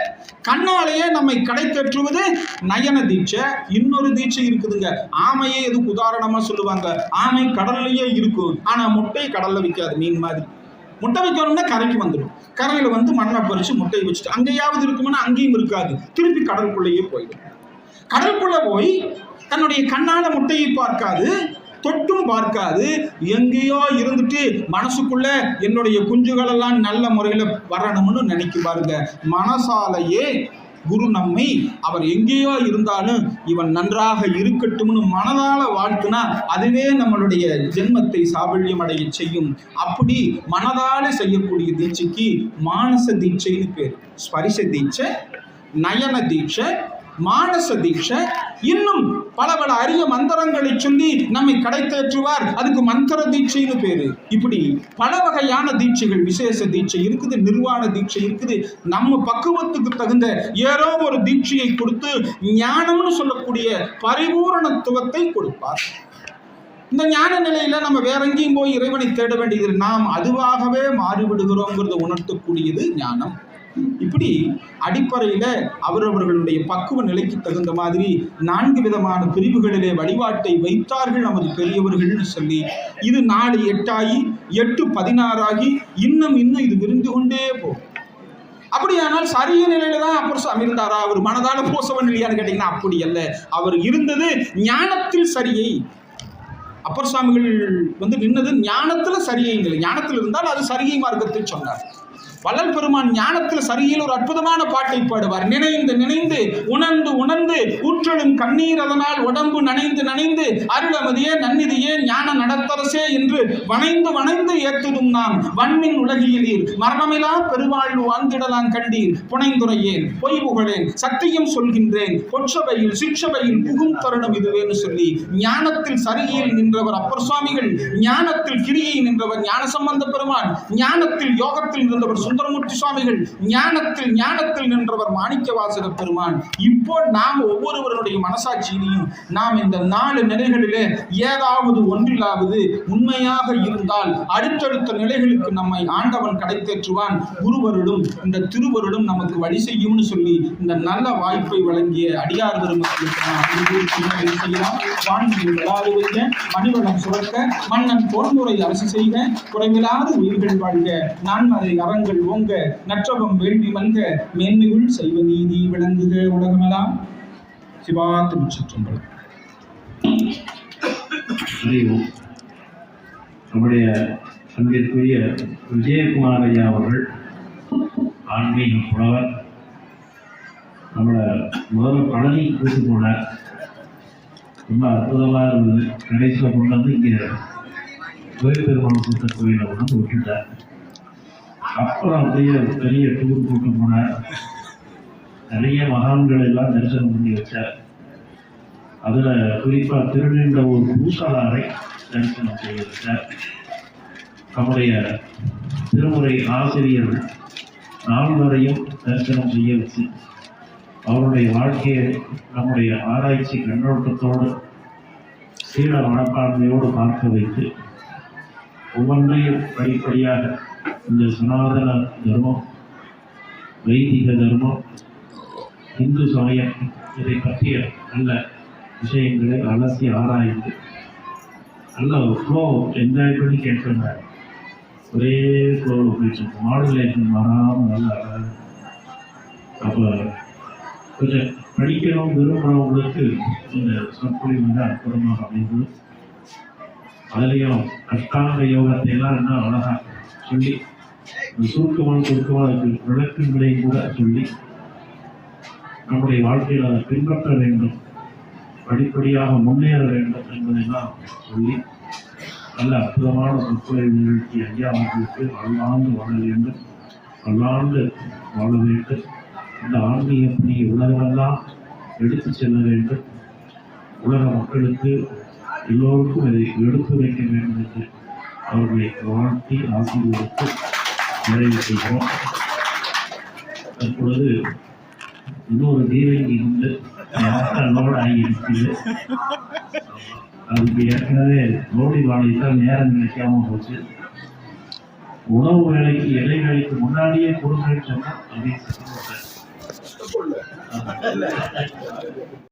S2: கண்ணாலேயே நம்மை கடை தேற்றுவது நயன தீட்சை. இன்னொரு தீட்சை இருக்குதுங்க, ஆமையே எதுக்கு உதாரணமா சொல்லுவாங்க. ஆமை கடல்லையே இருக்கும், ஆனா முட்டை கடல்ல வைக்காது. மீன் மாதிரி முட்டை வைக்கணும்னா கரைக்கு வந்துடும், கரையில வந்து மண்ணை பறிச்சு முட்டையை வச்சுட்டு அங்கேயாவது இருக்கும்னா அங்கேயும் இருக்காது, திருப்பி கடலுக்குள்ளேயே போயிடும். கடலுக்குள்ள போய் தன்னுடைய கண்ணால முட்டையை பார்க்காது, தொட்டும் பார்க்காது, எங்கேயோ இருந்துட்டு மனசுக்குள்ள என்னுடைய குஞ்சுகள் எல்லாம் நல்ல முறையில் வரணும்னு நினைக்கும் பாருங்க. மனசாலேயே குரு நம்மை அவர் எங்கேயோ இருந்தாலும் இவன் நன்றாக இருக்கட்டும்னு மனதால வாழ்த்துனா அதுவே நம்மளுடைய ஜென்மத்தை சாபல்யம் அடைய செய்யும். அப்படி மனதால செய்யக்கூடிய தீட்சைக்கு மானச தீட்சைன்னு பேர். ஸ்பரிச தீட்சை, நயன தீட்சை, மானச தீட்சை, இன்னும் பல பல அரிய மந்திரங்களை சொல்லி நம்மை கடை தேற்றுவார், அதுக்கு மந்திர தீட்சைன்னு பேரு. இப்படி பல வகையான தீட்சைகள், விசேஷ தீட்சை இருக்குது, நிர்வாண தீட்சை இருக்குது. நம்ம பக்குவத்துக்கு தகுந்த ஏதோ ஒரு தீட்சையை கொடுத்து ஞானம்னு சொல்லக்கூடிய பரிபூரணத்துவத்தை கொடுப்பார். இந்த ஞான நிலையில நம்ம வேற எங்கேயும் போய் இறைவனை தேட வேண்டியது, நாம் அதுவாகவே மாறிவிடுகிறோங்கிறத உணர்த்தக்கூடியது ஞானம். இப்படி அடிப்படையில அவரவர்களுடைய பக்குவ நிலைக்கு தகுந்த மாதிரி 4 விதமான பிரிவுகளிலே வழிபாட்டை வைத்தார்கள் நமது பெரியவர்கள்னு சொல்லி, இது 4 8 ஆகி 8 16 ஆகி இன்னும் இது விரிந்து கொண்டே போகும். அப்படியானால் சரிய நிலையில தான் அப்பர் சுவாமி இருந்தாரா? அவர் மனதால போசவன் இல்லையான்னு கேட்டீங்கன்னா அப்படி அல்ல. அவர் இருந்தது ஞானத்தில் சரியை. அப்பர் சுவாமிகள் நின்னது ஞானத்துல சரியை இல்லை. ஞானத்தில் இருந்தால் அது சரியை மார்க்கத்தை சொன்னார். வள்ளல் பெருமான் ஞானத்தில் சரியில் ஒரு அற்புதமான பாட்டை பாடுவார். நினைந்து நினைந்து உணர்ந்து உணர்ந்து ஊற்றலும் கண்ணீர் அதனால் உடம்பு நனைந்து அருளமதியே நன்னிதியே ஞான நடத்தரசே என்று வணைந்து வணைந்து ஏத்துதும் நாம் வன்மின் உலகியலீர் மரணமிலா பெருவாழ்வு வாழ்ந்திடலாம் கண்டீர் புனைந்துரையேன் பொய் புகழேன் சத்தியம் சொல்கின்றேன் பொற்சபையில் சிற்சபையில் புகும் தருணம் இதுவேன்னு சொல்லி ஞானத்தில் சரியில் நின்றவர் அப்பர் சுவாமிகள், ஞானத்தில் கிரியை நின்றவர் ஞானசம்பந்த பெருமான், ஞானத்தில் யோகத்தில் நின்றவர் சுந்தரமூர்த்தி சுவாமிகள், ஞானத்தில் நின்றவர் மாணிக்கவாசக பெருமான். இப்போ நாம் ஒவ்வொருவருடைய மனசாட்சியிலையும் நாம் இந்த 4 நிலைகளிலே ஏதாவது ஒன்றிலாவது உண்மையாக இருந்தால் அடுத்தடுத்த நிலைகளுக்கு நம்மை ஆண்டவன் கடை தேற்றுவான். குருவருடும் இந்த திருவருடும் நமக்கு வழி செய்யும்னு சொல்லி இந்த நல்ல வாய்ப்பை வழங்கிய அடியார் பெருமக்களுக்கு செய்யலாம். வான்மையில் விழாது வைக்க, மணிவளம் சுரக்க, மன்னன் பொன்முறை அரசு செய்க, குறைவில்லாத உயிர்கள் வாழ்க, நான்மறை அறங்கள் ஓங்க, நற்றவம் வேள்வி மல்க, மேன்மையுள் செய்வ நீதி விளங்குக உலகமெல்லாம். சிவா திருச்சிற்றம்பலம்.
S1: நம்முடைய அன்பிற்குரிய விஜயகுமார் ஐயா அவர்கள் ஆன்மீக புலவர். நம்மளை முதல்ல பழனி கூட்டு போனார், ரொம்ப அற்புதமாக இருந்தது. கடைசியில் கொண்டு வந்து இங்கே கோயில் பெருமாள் கூட்ட கோயிலை கொண்டு விட்டுட்டார். அப்புறம் அப்படியே பெரிய டூர் கூட்டு போனார், நிறைய மகான்கள் எல்லாம் தரிசனம் பண்ணி வச்சார். அதில் குறிப்பாக திருநின்ற ஒரு பூசாலாரை தரிசனம் செய்ய வச்சார். நம்முடைய திருமுறை ஆசிரியர்கள் 4 தரிசனம் செய்ய வச்சு அவருடைய வாழ்க்கையை நம்முடைய ஆராய்ச்சி கண்ணோட்டத்தோடு சீட மனப்பான்மையோடு பார்க்க வைத்து ஒவ்வொன்றையும் படிப்படியாக இந்த சனாதன தர்மம், வைதிக தர்மம், இந்து சமயம் இதை பற்றிய நல்ல விஷயங்களை அலசி ஆராய்ந்து நல்ல ஃப்ளோ என்ஜாய் பண்ணி கேட்குறாங்க. ஒரே ஃப்ளோவில் போயிட்டு மாடுலேஷன் மாறாமல் நல்லா. அப்போ கொஞ்சம் படிக்கணும் விரும்புகிறவங்களுக்கு இந்த சொற்பொழிவு வந்து அற்புதமாக அமைந்தது. அதுலேயும் அஷ்டாங்க யோகத்தை எல்லாம் என்ன அழகா சொல்லி சுருக்கமாக அதுக்கு விளக்கங்களையும் கூட சொல்லி நம்முடைய வாழ்க்கையில் அதை பின்பற்ற வேண்டும், படிப்படியாக முன்னேற வேண்டும் என்பதெல்லாம் சொல்லி நல்ல அற்புதமான சொற்பொழிவு நிகழ்ச்சி ஐயா அவர்களுக்கு பல்லாண்டு வாழ வேண்டும், பல்லாண்டு வாழ வேண்டும். இந்த ஆன்மீக பணியை உலகமெல்லாம் எடுத்து செல்ல வேண்டும், உலக மக்களுக்கு எல்லோருக்கும் இதை எடுத்து வைக்க வேண்டும் என்று அவர்களை வாழ்த்தி ஆசீர்வதித்து நிறைவு செய்கிறோம். தற்பொழுது இன்னொரு தீரங்கி உண்டு, லோடு ஆகியிருக்குது. அதுக்கு ஏற்கனவே லோடி வாழைத்தான் நேரம் கிடைக்காம போச்சு. உணவு வேலைக்கு இடைவேளைக்கு முன்னாடியே கொடுங்கன்னு சொன்னா அப்படின்னு